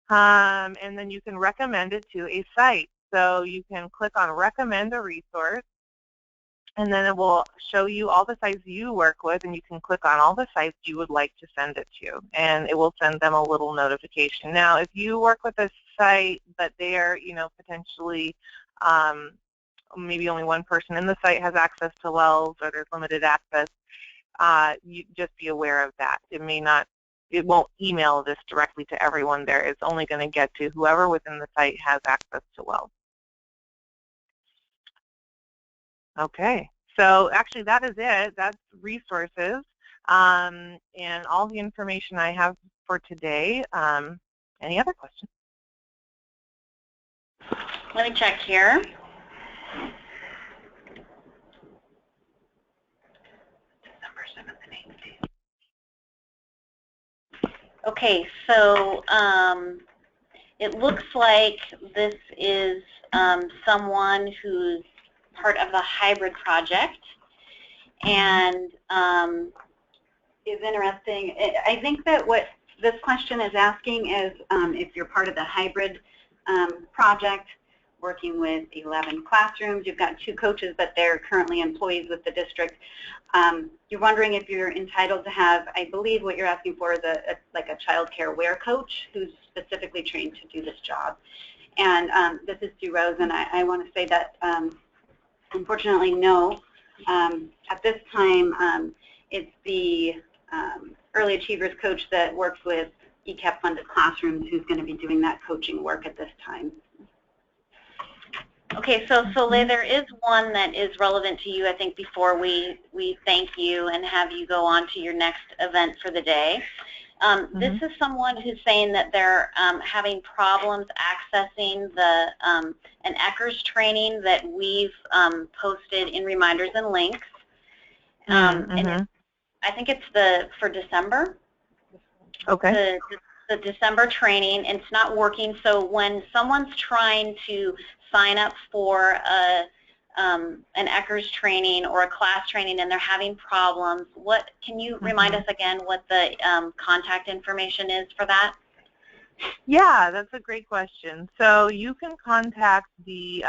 And then you can recommend it to a site. So you can click on recommend a resource, and then it will show you all the sites you work with, and you can click on all the sites you would like to send it to, and it will send them a little notification. Now, if you work with a site but they are, potentially maybe only one person in the site has access to WELS, or there's limited access, you just be aware of that. It won't email this directly to everyone there. It's only going to get to whoever within the site has access to WELS. Okay, so actually that is it. That's resources and all the information I have for today. Any other questions? Let me check here. December 7th and 8th. Okay, so it looks like this is someone who's part of the hybrid project, and is interesting. I think that what this question is asking is if you're part of the hybrid project, working with 11 classrooms, you've got 2 coaches, but they're currently employees with the district. You're wondering if you're entitled to have, I believe what you're asking for is like a child care aware coach who's specifically trained to do this job. And this is Sue Rose, and I want to say that unfortunately, no. At this time, it's the Early Achievers coach that works with ECAP-funded classrooms who's going to be doing that coaching work at this time. Okay, so Soleil, there is one that is relevant to you, I think, before we thank you and have you go on to your next event for the day. This is someone who's saying that they're having problems accessing the an ECHRS training that we've posted in reminders and links. And I think it's for December. Okay. The December training, and it's not working. So when someone's trying to sign up for an ECHRS training or a class training and they're having problems, can you remind us again what the contact information is for that? Yeah, that's a great question. So you can contact the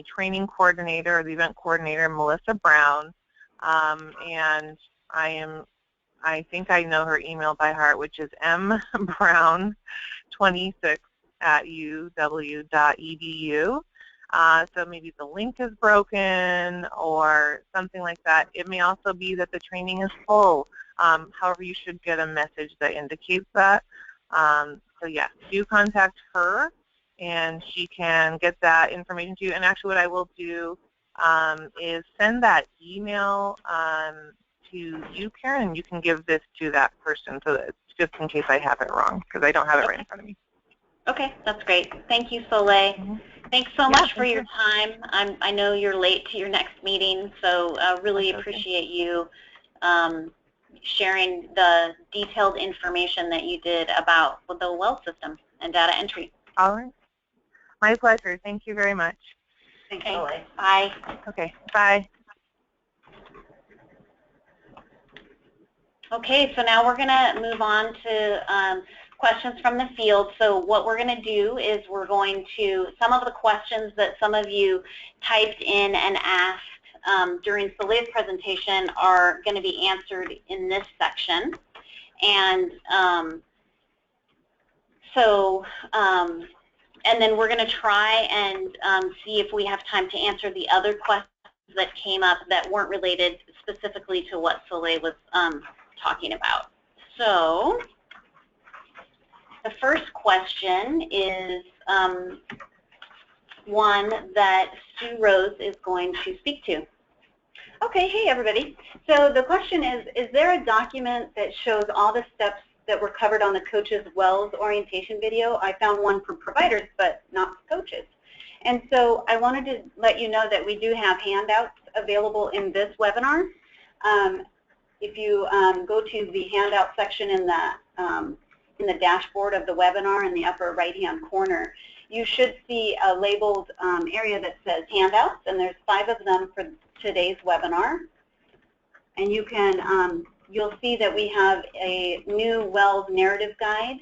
training coordinator or the event coordinator, Melissa Brown, and I think I know her email by heart, which is mbrown26@uw.edu. So maybe the link is broken or something like that. It may also be that the training is full. However, you should get a message that indicates that. So yes, do contact her, and she can get that information to you. And actually what I will do is send that email to you, Karen, and you can give this to that person, so that it's just in case I have it wrong, because I don't have it right in front of me. Okay, that's great. Thank you, Soleil. Thanks so much for your time. I know you're late to your next meeting, so really appreciate you sharing the detailed information that you did about the WELS system and data entry. All right. My pleasure. Thank you very much. Thanks, Soleil. Bye. Okay, bye. Okay, so now we're going to move on to questions from the field. So what we're going to do is we're going to, some of the questions that some of you typed in and asked during Soleil's presentation are going to be answered in this section. And and then we're going to try and see if we have time to answer the other questions that came up that weren't related specifically to what Soleil was talking about. So the first question is one that Sue Rose is going to speak to. Okay, hey everybody. So the question is there a document that shows all the steps that were covered on the coaches' WELS orientation video? I found one for providers, but not for coaches. And so I wanted to let you know that we do have handouts available in this webinar. If you go to the handout section in the dashboard of the webinar in the upper right-hand corner, you should see a labeled area that says handouts, and there's 5 of them for today's webinar. And you can, you'll see that we have a new WELS narrative guide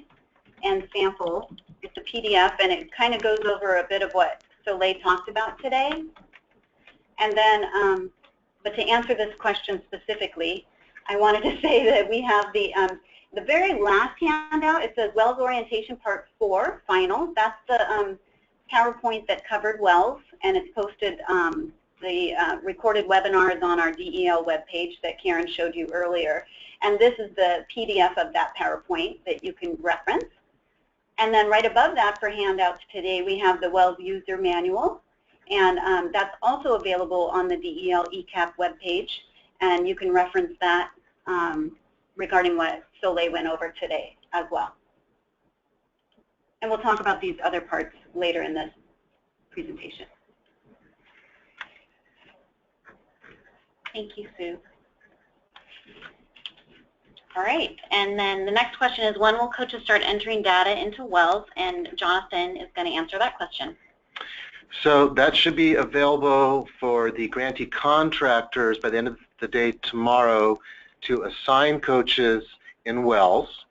and sample. It's a PDF, and it kind of goes over a bit of what Soleil talked about today. And then, but to answer this question specifically, I wanted to say that we have the very last handout. It says WELS Orientation Part 4, Final. That's the PowerPoint that covered WELS, and it's posted, the recorded webinar is on our DEL webpage that Karen showed you earlier. And this is the PDF of that PowerPoint that you can reference. And then right above that for handouts today, we have the WELS User Manual. And that's also available on the DEL ECAP webpage. And you can reference that regarding what Soleil went over today as well. And we'll talk about these other parts later in this presentation. Thank you, Sue. All right, and then the next question is, when will coaches start entering data into WELS? And Jonathan is going to answer that question. So that should be available for the grantee contractors by the end of the day tomorrow to assign coaches in WELS.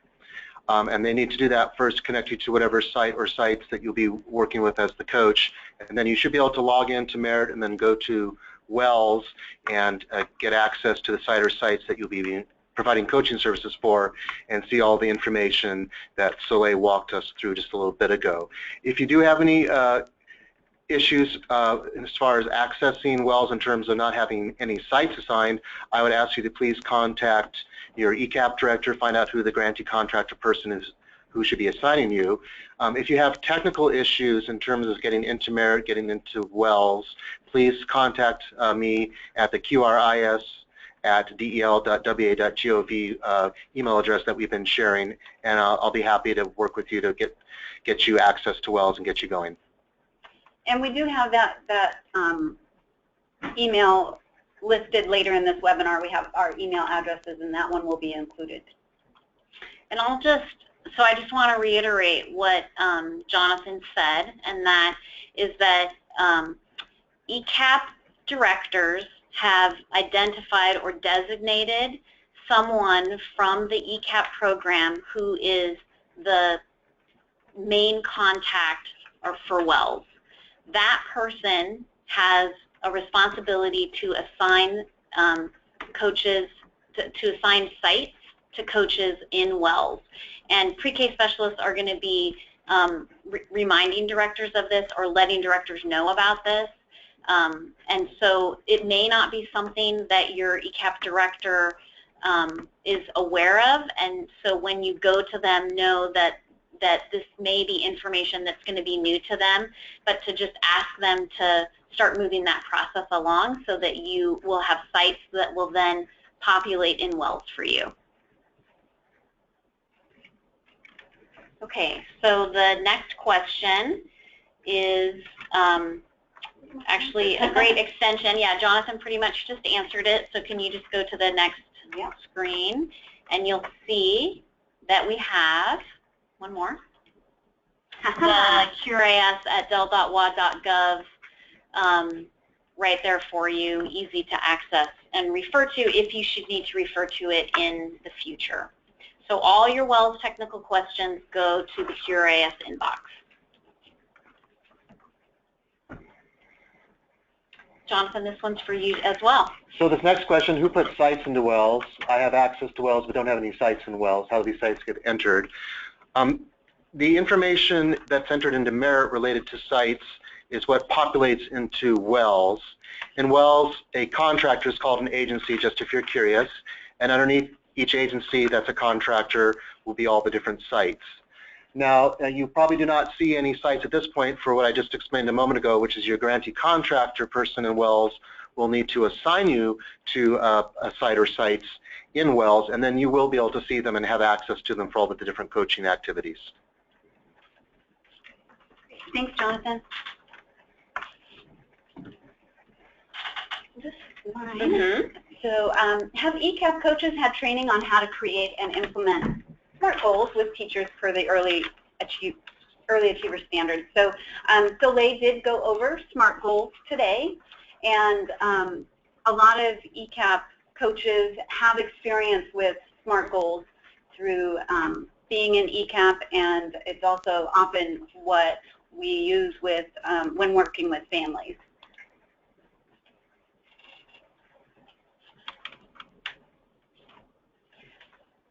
And they need to do that first, connect you to whatever site or sites that you'll be working with as the coach. And then you should be able to log in to Merit and then go to WELS and get access to the site or sites that you'll be providing coaching services for and see all the information that Soleil walked us through just a little bit ago. If you do have any issues as far as accessing WELS in terms of not having any sites assigned, I would ask you to please contact your ECAP director, find out who the grantee contractor person is who should be assigning you. If you have technical issues in terms of getting into Merit, getting into WELS, please contact me at the qris@del.wa.gov email address that we've been sharing, and I'll be happy to work with you to get you access to WELS and get you going. And we do have that email listed later in this webinar. We have our email addresses, and that one will be included. And I just want to reiterate what Jonathan said, and that is that ECAP directors have identified or designated someone from the ECAP program who is the main contact for WELS. That person has a responsibility to assign coaches, to assign sites to coaches in WELS. And pre-K specialists are going to be reminding directors of this or letting directors know about this. And so it may not be something that your ECAP director is aware of, and so when you go to them, know that this may be information that's going to be new to them, but to just ask them to start moving that process along so that you will have sites that will then populate in WELS for you. Okay, so the next question is actually a great extension. Yeah, Jonathan pretty much just answered it, so can you just go to the next screen, and you'll see that we have one more. The QRIS at del.wa.gov right there for you, easy to access and refer to if you should need to refer to it in the future. So all your WELS technical questions go to the QRIS inbox. Jonathan, this one's for you as well. So this next question, who puts sites into WELS? I have access to WELS but don't have any sites in WELS. How do these sites get entered? The information that's entered into Merit related to sites is what populates into WELS. In WELS, a contractor is called an agency, just if you're curious, and underneath each agency that's a contractor will be all the different sites. Now, you probably do not see any sites at this point for what I just explained a moment ago, which is your grantee contractor person in WELS will need to assign you to a site or sites in WELS, and then you will be able to see them and have access to them for all the different coaching activities. Thanks, Jonathan. So have ECAP coaches had training on how to create and implement SMART goals with teachers per the early achiever standards? So Soleil did go over SMART goals today, and a lot of ECAP coaches have experience with SMART goals through being in ECAP, and it's also often what we use with when working with families.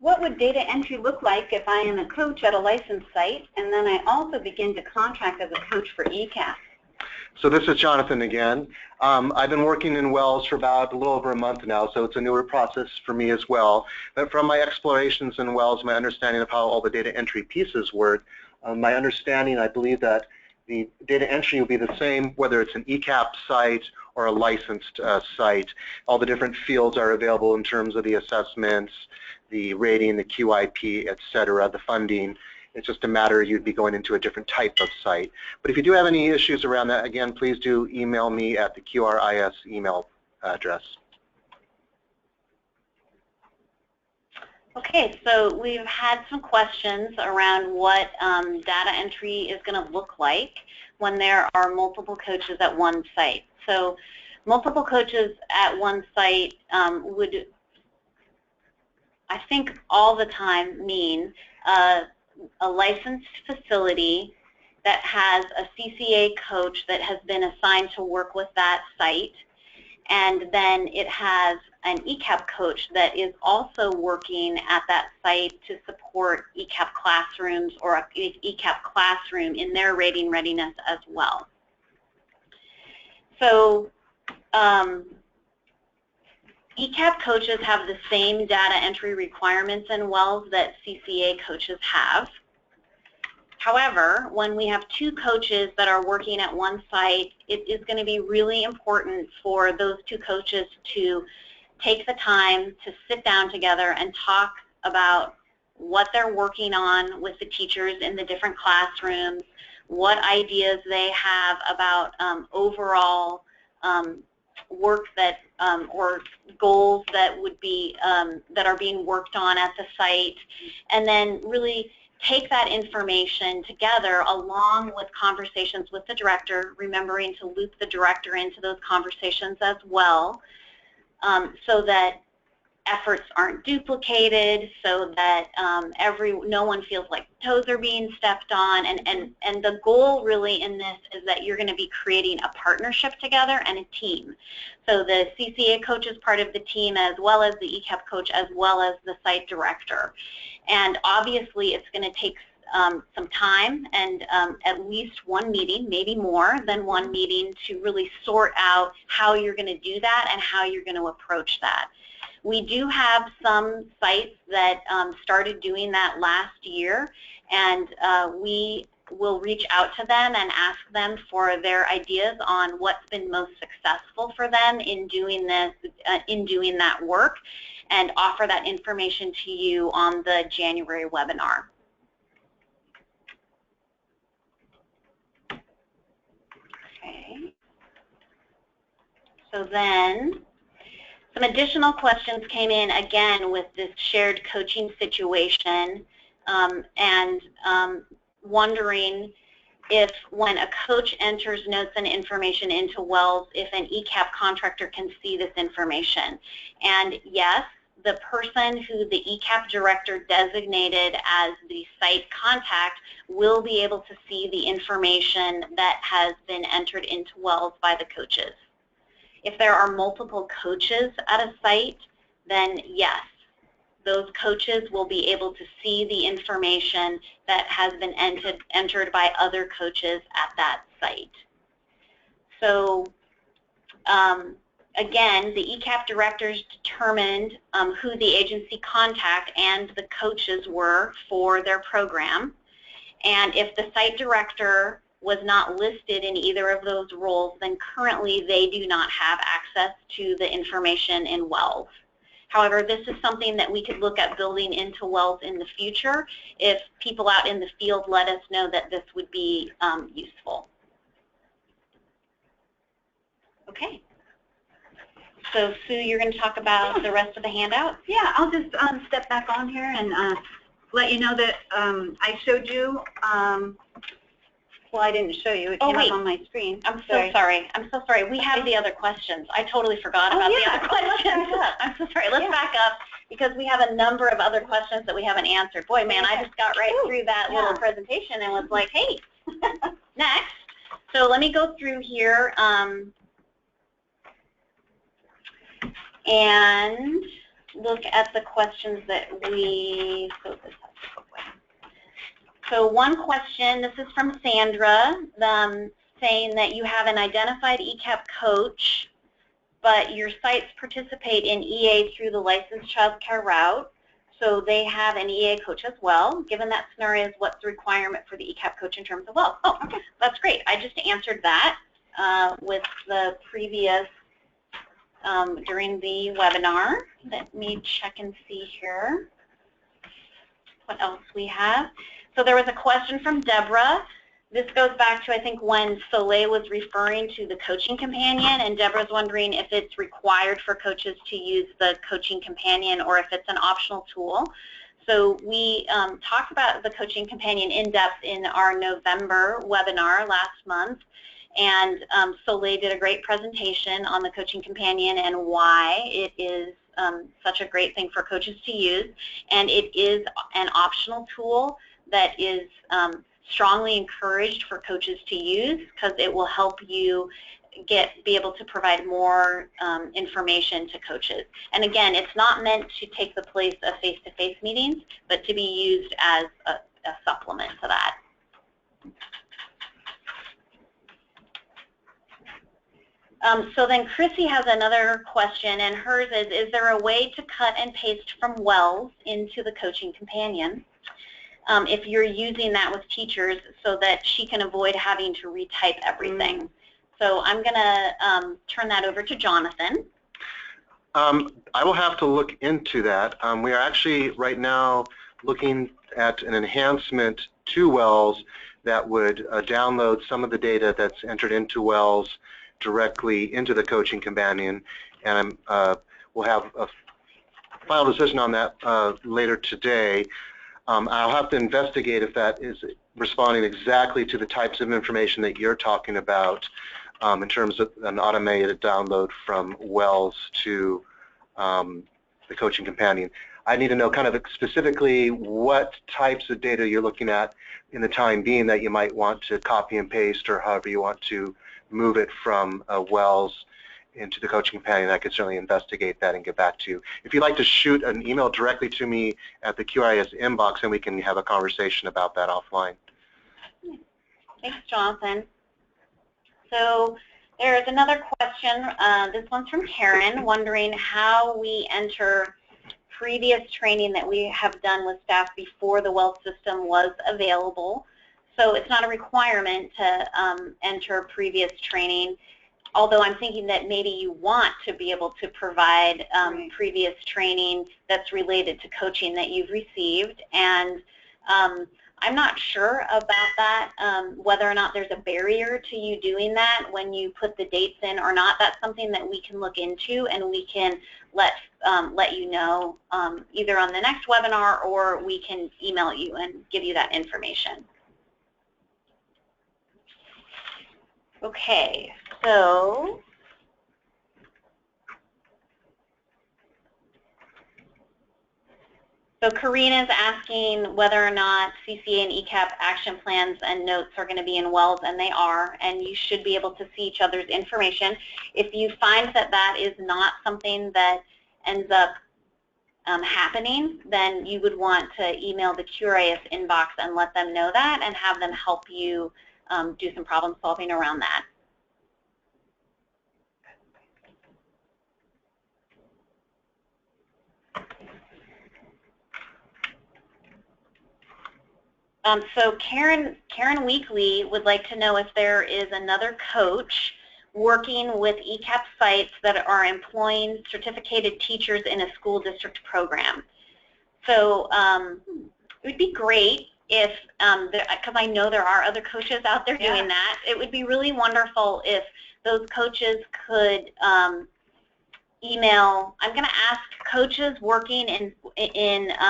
What would data entry look like if I am a coach at a licensed site and then I also begin to contract as a coach for ECAP? So this is Jonathan again. I've been working in WELS for about a little over a month now, so it's a newer process for me as well. But from my explorations in WELS, my understanding of how all the data entry pieces work, my understanding, I believe that the data entry will be the same whether it's an ECAP site or a licensed site. All the different fields are available in terms of the assessments, the rating, the QIP, etc., the funding. It's just a matter you'd be going into a different type of site. But if you do have any issues around that, again, please do email me at the QRIS email address. Okay, so we've had some questions around what data entry is going to look like when there are multiple coaches at one site. So multiple coaches at one site would, I think, all the time mean a licensed facility that has a CCA coach that has been assigned to work with that site, and then it has an ECAP coach that is also working at that site to support ECAP classrooms or an ECAP classroom in their rating readiness as well. So ECAP coaches have the same data entry requirements in WELS that CCA coaches have. However, when we have two coaches that are working at one site, it is going to be really important for those two coaches to take the time to sit down together and talk about what they're working on with the teachers in the different classrooms, what ideas they have about overall work that or goals that would be that are being worked on at the site, and then really take that information together along with conversations with the director, remembering to loop the director into those conversations as well, so that efforts aren't duplicated, so that no one feels like toes are being stepped on, and the goal really in this is that you're going to be creating a partnership together and a team. So the CCA coach is part of the team, as well as the ECAP coach, as well as the site director. And obviously it's going to take some time and at least one meeting, maybe more than one meeting, to really sort out how you're going to do that and how you're going to approach that. We do have some sites that started doing that last year, and we we'll reach out to them and ask them for their ideas on what's been most successful for them in doing this, in doing that work, and offer that information to you on the January webinar. Okay. So then, some additional questions came in again with this shared coaching situation, and wondering if when a coach enters notes and information into WELS, if an ECAP contractor can see this information. And yes, the person who the ECAP director designated as the site contact will be able to see the information that has been entered into WELS by the coaches. If there are multiple coaches at a site, then yes, those coaches will be able to see the information that has been entered by other coaches at that site. So again, the ECAP directors determined who the agency contact and the coaches were for their program. And if the site director was not listed in either of those roles, then currently they do not have access to the information in WELS. However, this is something that we could look at building into WELS in the future if people out in the field let us know that this would be useful. Okay. So Sue, you're going to talk about the rest of the handout? Yeah, I'll just step back on here and let you know that I showed you, well, I didn't show you. It came up on my screen. I'm so sorry. I'm so sorry. We have the other questions. I totally forgot about the other questions. I'm so sorry. Let's back up because we have a number of other questions that we haven't answered. Boy, man, I just got right through that little presentation and was like, hey, next. So let me go through here and look at the questions that we, so one question, this is from Sandra, saying that you have an identified ECAP coach, but your sites participate in EA through the licensed child care route, so they have an EA coach as well. Given that scenario, what's the requirement for the ECAP coach in terms of WELS? Oh, okay, that's great. I just answered that with the previous, during the webinar. Let me check and see here what else we have. So there was a question from Deborah. This goes back to, I think, when Soleil was referring to the coaching companion, and Deborah's wondering if it's required for coaches to use the coaching companion or if it's an optional tool. So we talked about the coaching companion in depth in our November webinar last month, and Soleil did a great presentation on the coaching companion and why it is such a great thing for coaches to use, and it is an optional tool that is strongly encouraged for coaches to use because it will help you be able to provide more information to coaches. And again, it's not meant to take the place of face-to-face meetings, but to be used as a supplement to that. So then Chrissy has another question, and hers is there a way to cut and paste from WELS into the coaching companion if you're using that with teachers so that she can avoid having to retype everything? So I'm going to turn that over to Jonathan. I will have to look into that. We are actually right now looking at an enhancement to WELS that would download some of the data that's entered into WELS directly into the coaching companion, and we'll have a final decision on that later today. I'll have to investigate if that is responding exactly to the types of information that you're talking about in terms of an automated download from WELS to the coaching companion. I need to know kind of specifically what types of data you're looking at in the time being that you might want to copy and paste, or however you want to move it from WELS into the coaching companion. I could certainly investigate that and get back to you. If you'd like to shoot an email directly to me at the QIS inbox, and we can have a conversation about that offline. Thanks, Jonathan. So there's another question. This one's from Karen, wondering how we enter previous training that we have done with staff before the WELS system was available. So it's not a requirement to enter previous training, although I'm thinking that maybe you want to be able to provide previous training that's related to coaching that you've received. And I'm not sure about that, whether or not there's a barrier to you doing that when you put the dates in or not. That's something that we can look into, and we can let you know either on the next webinar, or we can email you and give you that information. Okay, so Karina's asking whether or not CCA and ECAP action plans and notes are going to be in WELS, and they are, and you should be able to see each other's information. If you find that that is not something that ends up happening, then you would want to email the QRIS inbox and let them know that and have them help you do some problem solving around that. So Karen Weekly would like to know if there is another coach working with ECAP sites that are employing certificated teachers in a school district program. So it would be great if, because I know there are other coaches out there doing that, it would be really wonderful if those coaches could email. I'm going to ask coaches working in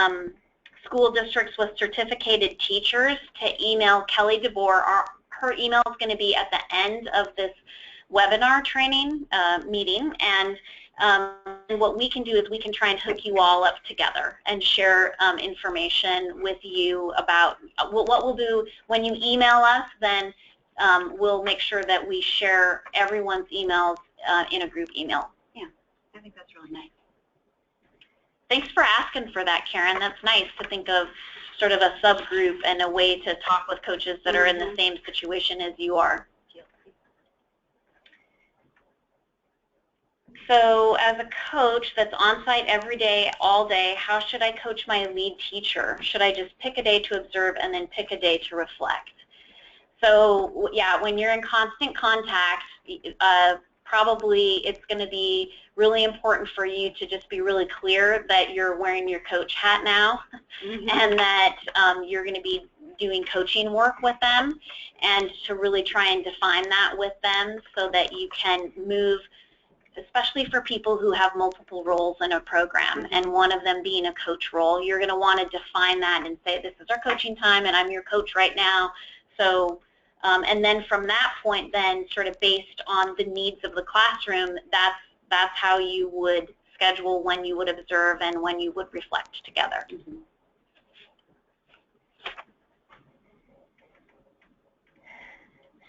school districts with certificated teachers to email Kelly DeBoer. Her email is going to be at the end of this webinar training meeting, and what we can do is we can try and hook you all up together and share information with you about what we'll do when you email us. Then we'll make sure that we share everyone's emails in a group email. Yeah, I think that's really nice. Thanks for asking for that, Karen. That's nice to think of sort of a subgroup and a way to talk with coaches that are in the same situation as you are. So as a coach that's on-site every day, all day, how should I coach my lead teacher? Should I just pick a day to observe and then pick a day to reflect? So yeah, when you're in constant contact, probably it's going to be really important for you to just be really clear that you're wearing your coach hat now, and that you're going to be doing coaching work with them, and to really try and define that with them so that you can move, especially for people who have multiple roles in a program, and one of them being a coach role. You're going to want to define that and say, this is our coaching time and I'm your coach right now. So and then from that point, then sort of based on the needs of the classroom, that's how you would schedule when you would observe and when you would reflect together.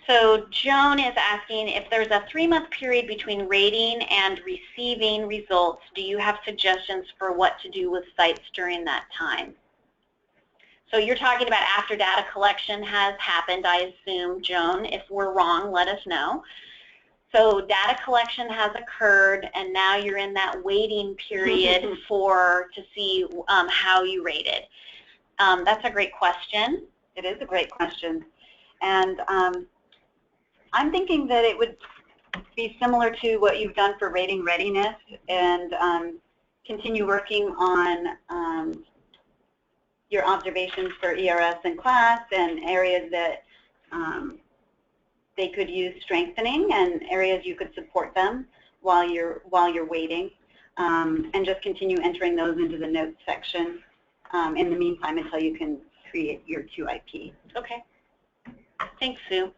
So Joan is asking, if there's a 3-month period between rating and receiving results, do you have suggestions for what to do with sites during that time? So you're talking about after data collection has happened, I assume, Joan. If we're wrong, let us know. So data collection has occurred, and now you're in that waiting period to see how you rated. That's a great question. It is a great question. And I'm thinking that it would be similar to what you've done for rating readiness, and continue working on your observations for ERS in class and areas that they could use strengthening and areas you could support them while you're waiting, and just continue entering those into the notes section in the meantime until you can create your QIP. Okay. Thanks, Sue.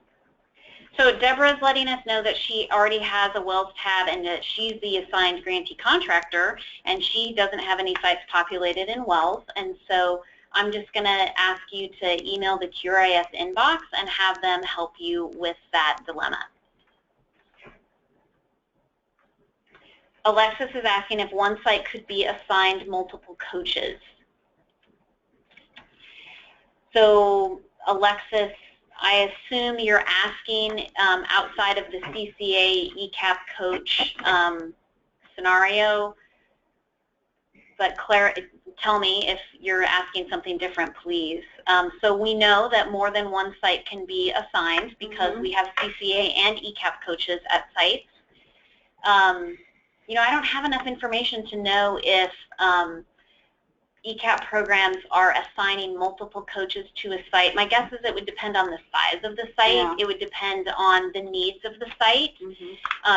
So Deborah's letting us know that she already has a WELS tab and that she's the assigned grantee contractor, and she doesn't have any sites populated in WELS, and so I'm just going to ask you to email the QRIS inbox and have them help you with that dilemma. Alexis is asking if one site could be assigned multiple coaches. So Alexis, I assume you're asking outside of the CCA ECAP coach scenario, but tell me if you're asking something different, please. So we know that more than one site can be assigned because we have CCA and ECAP coaches at sites. You know, I don't have enough information to know if ECAP programs are assigning multiple coaches to a site. My guess is it would depend on the size of the site. Yeah. It would depend on the needs of the site,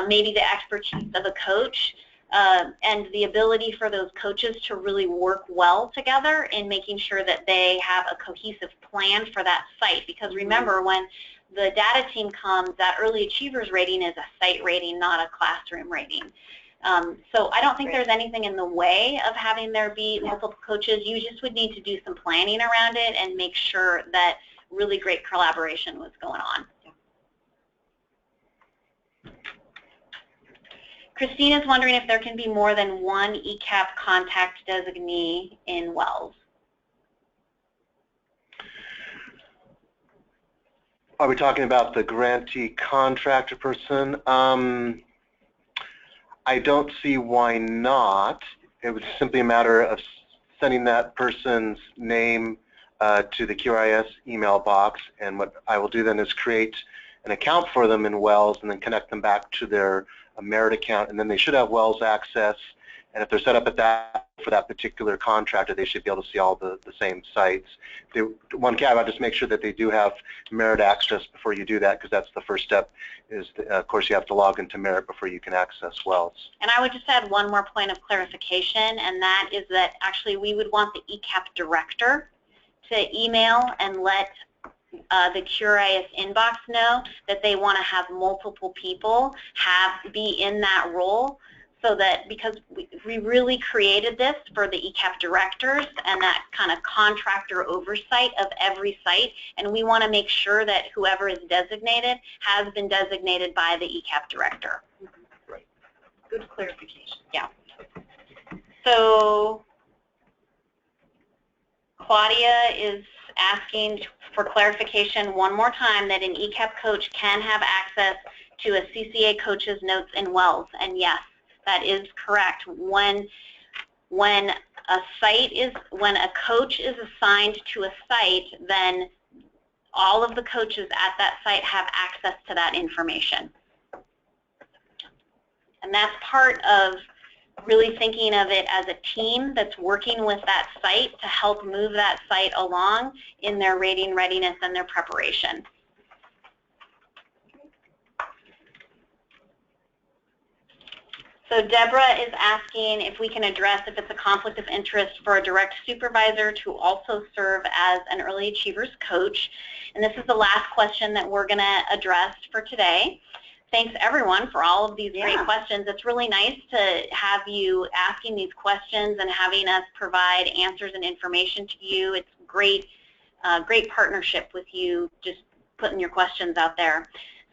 maybe the expertise of a coach, and the ability for those coaches to really work well together in making sure that they have a cohesive plan for that site. Because remember, when the data team comes, that early achievers rating is a site rating, not a classroom rating. So I don't think there's anything in the way of having there be multiple coaches. You just would need to do some planning around it and make sure that really great collaboration was going on. Christine is wondering if there can be more than one ECAP contact designee in WELS. Are we talking about the grantee contractor person? I don't see why not. It was simply a matter of sending that person's name to the QRIS email box, and what I will do then is create an account for them in WELS and then connect them back to their merit account, and then they should have WELS access, and if they're set up at that for that particular contractor, they should be able to see all the same sites. One caveat, just make sure that they do have merit access before you do that, because that's the first step. Is of course you have to log into merit before you can access WELS. And I would just add one more point of clarification, and that is that actually we would want the ECAP director to email and let the QRIS inbox know that they want to have multiple people be in that role, so that, because we really created this for the ECAP directors and that kind of contractor oversight of every site, and we want to make sure that whoever is designated has been designated by the ECAP director. Right. Good clarification. Yeah. So Claudia is asking for clarification one more time that an ECAP coach can have access to a CCA coach's notes in WELS, and yes, that is correct. When a coach is assigned to a site, then all of the coaches at that site have access to that information. And that's part of really thinking of it as a team that's working with that site to help move that site along in their rating readiness and their preparation. So Deborah is asking if we can address if it's a conflict of interest for a direct supervisor to also serve as an early achievers coach. And this is the last question that we're going to address for today. Thanks everyone for all of these great questions. It's really nice to have you asking these questions and having us provide answers and information to you. It's great, great partnership with you, just putting your questions out there.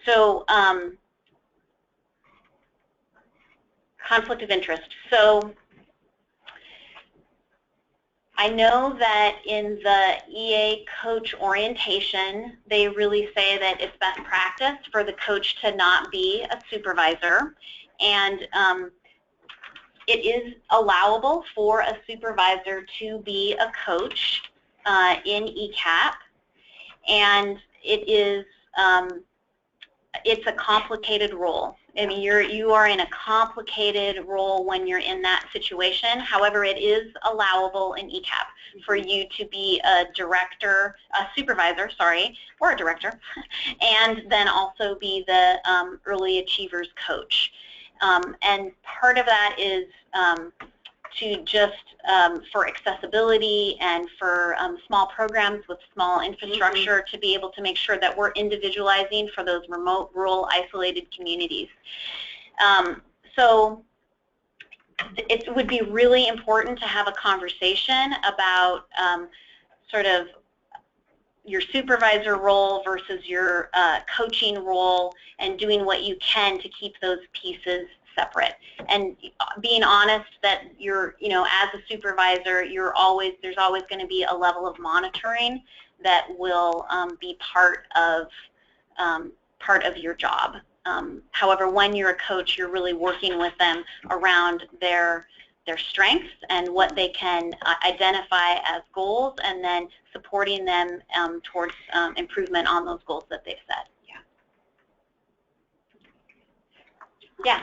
So conflict of interest. So I know that in the EA coach orientation, they really say that it's best practice for the coach to not be a supervisor, and it is allowable for a supervisor to be a coach in ECAP, and it is it's a complicated role. I mean, you are in a complicated role when you're in that situation. However, it is allowable in ECAP for you to be a supervisor, or a director, and then also be the early achievers coach. And part of that is to just for accessibility and for small programs with small infrastructure to be able to make sure that we're individualizing for those remote, rural, isolated communities. So it would be really important to have a conversation about sort of your supervisor role versus your coaching role, and doing what you can to keep those pieces separate, and being honest that you're, as a supervisor, there's always going to be a level of monitoring that will be part of your job. However, when you're a coach, you're really working with them around their their strengths and what they can identify as goals, and then supporting them towards improvement on those goals that they've set. Yeah.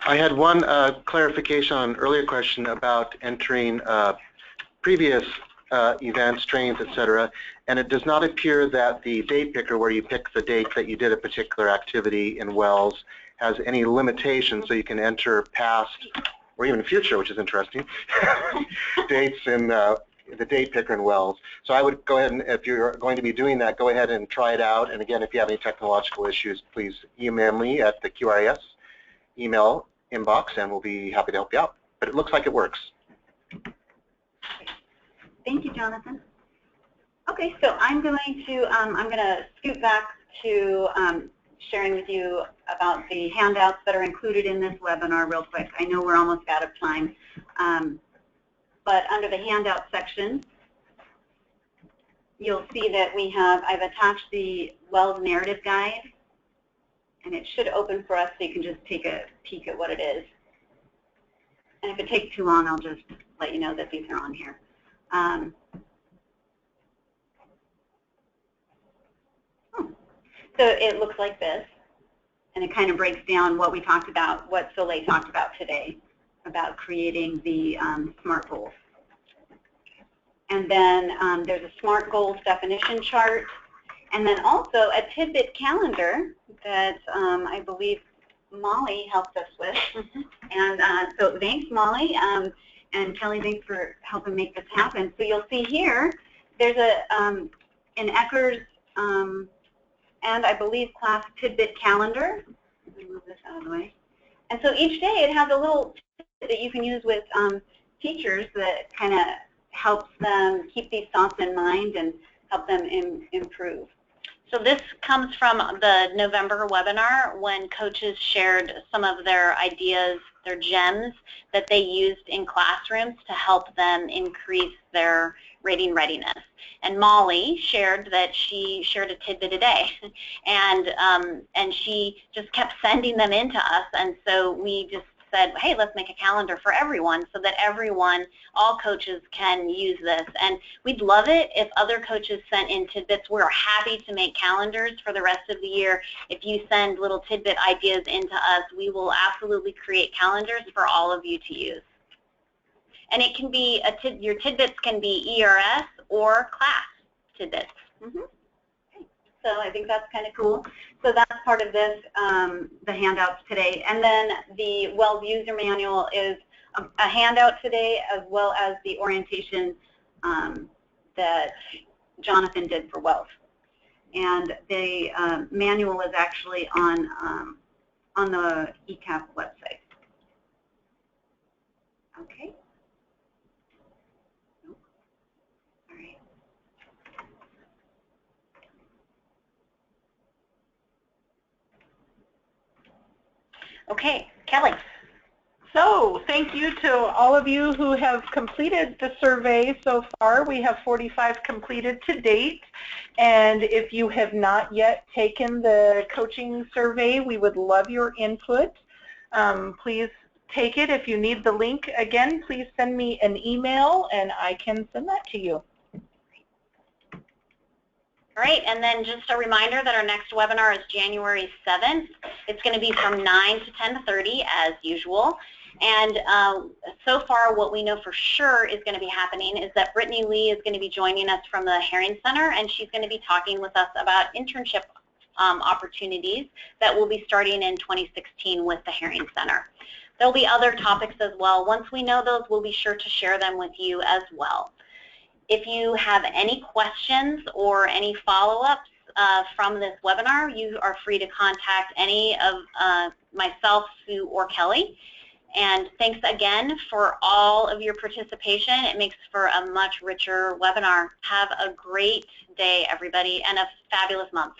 I had one clarification on an earlier question about entering previous events, trainings, etc., and it does not appear that the date picker, where you pick the date that you did a particular activity in WELS, has any limitations, so you can enter past or even future, which is interesting, dates in the date picker in WELS. So I would go ahead and, if you're going to be doing that, go ahead and try it out. And again, if you have any technological issues, please email me at the QRIS email inbox, and we'll be happy to help you out. But it looks like it works. Thank you, Jonathan. Okay, so I'm going to scoot back to sharing with you about the handouts that are included in this webinar real quick. I know we're almost out of time, but under the handout section, you'll see that I've attached the WELS narrative guide, and it should open for us so you can just take a peek at what it is. And if it takes too long, I'll just let you know that these are on here. So it looks like this, and it kind of breaks down what we talked about, what Soleil talked about today, about creating the SMART goals. And then there's a SMART goals definition chart, and then also a tidbit calendar that I believe Molly helped us with. And so thanks, Molly, and Kelly, thanks for helping make this happen. So you'll see here, there's an Eckers and I believe class tidbit calendar. Let me move this out of the way. And so each day it has a little tidbit that you can use with teachers that kind of helps them keep these thoughts in mind and help them improve. So this comes from the November webinar when coaches shared some of their ideas, their gems that they used in classrooms to help them increase their rating readiness. And Molly shared that she shared a tidbit a day, and she just kept sending them in to us, and so we just said, hey, let's make a calendar for everyone so that everyone, all coaches, can use this. And we'd love it if other coaches sent in tidbits. We're happy to make calendars for the rest of the year. If you send little tidbit ideas into us, we will absolutely create calendars for all of you to use. And it can be, your tidbits can be ERS or class tidbits. So I think that's kind of cool. So that's part of this, the handouts today. And then the WELS user manual is a handout today, as well as the orientation that Jonathan did for WELS. And the manual is actually on the ECAP website. Okay. Okay, Kelly. So thank you to all of you who have completed the survey so far. We have 45 completed to date. And if you have not yet taken the coaching survey, we would love your input. Please take it. If you need the link, again, please send me an email and I can send that to you. All right, and then just a reminder that our next webinar is January 7th. It's going to be from 9 to 10:30 as usual. And so far what we know for sure is going to be happening is that Brittany Lee is going to be joining us from the Herring Center, and she's going to be talking with us about internship opportunities that will be starting in 2016 with the Herring Center. There'll be other topics as well. Once we know those, we'll be sure to share them with you as well. If you have any questions or any follow-ups from this webinar, you are free to contact any of myself, Sue, or Kelly. And thanks again for all of your participation. It makes for a much richer webinar. Have a great day, everybody, and a fabulous month.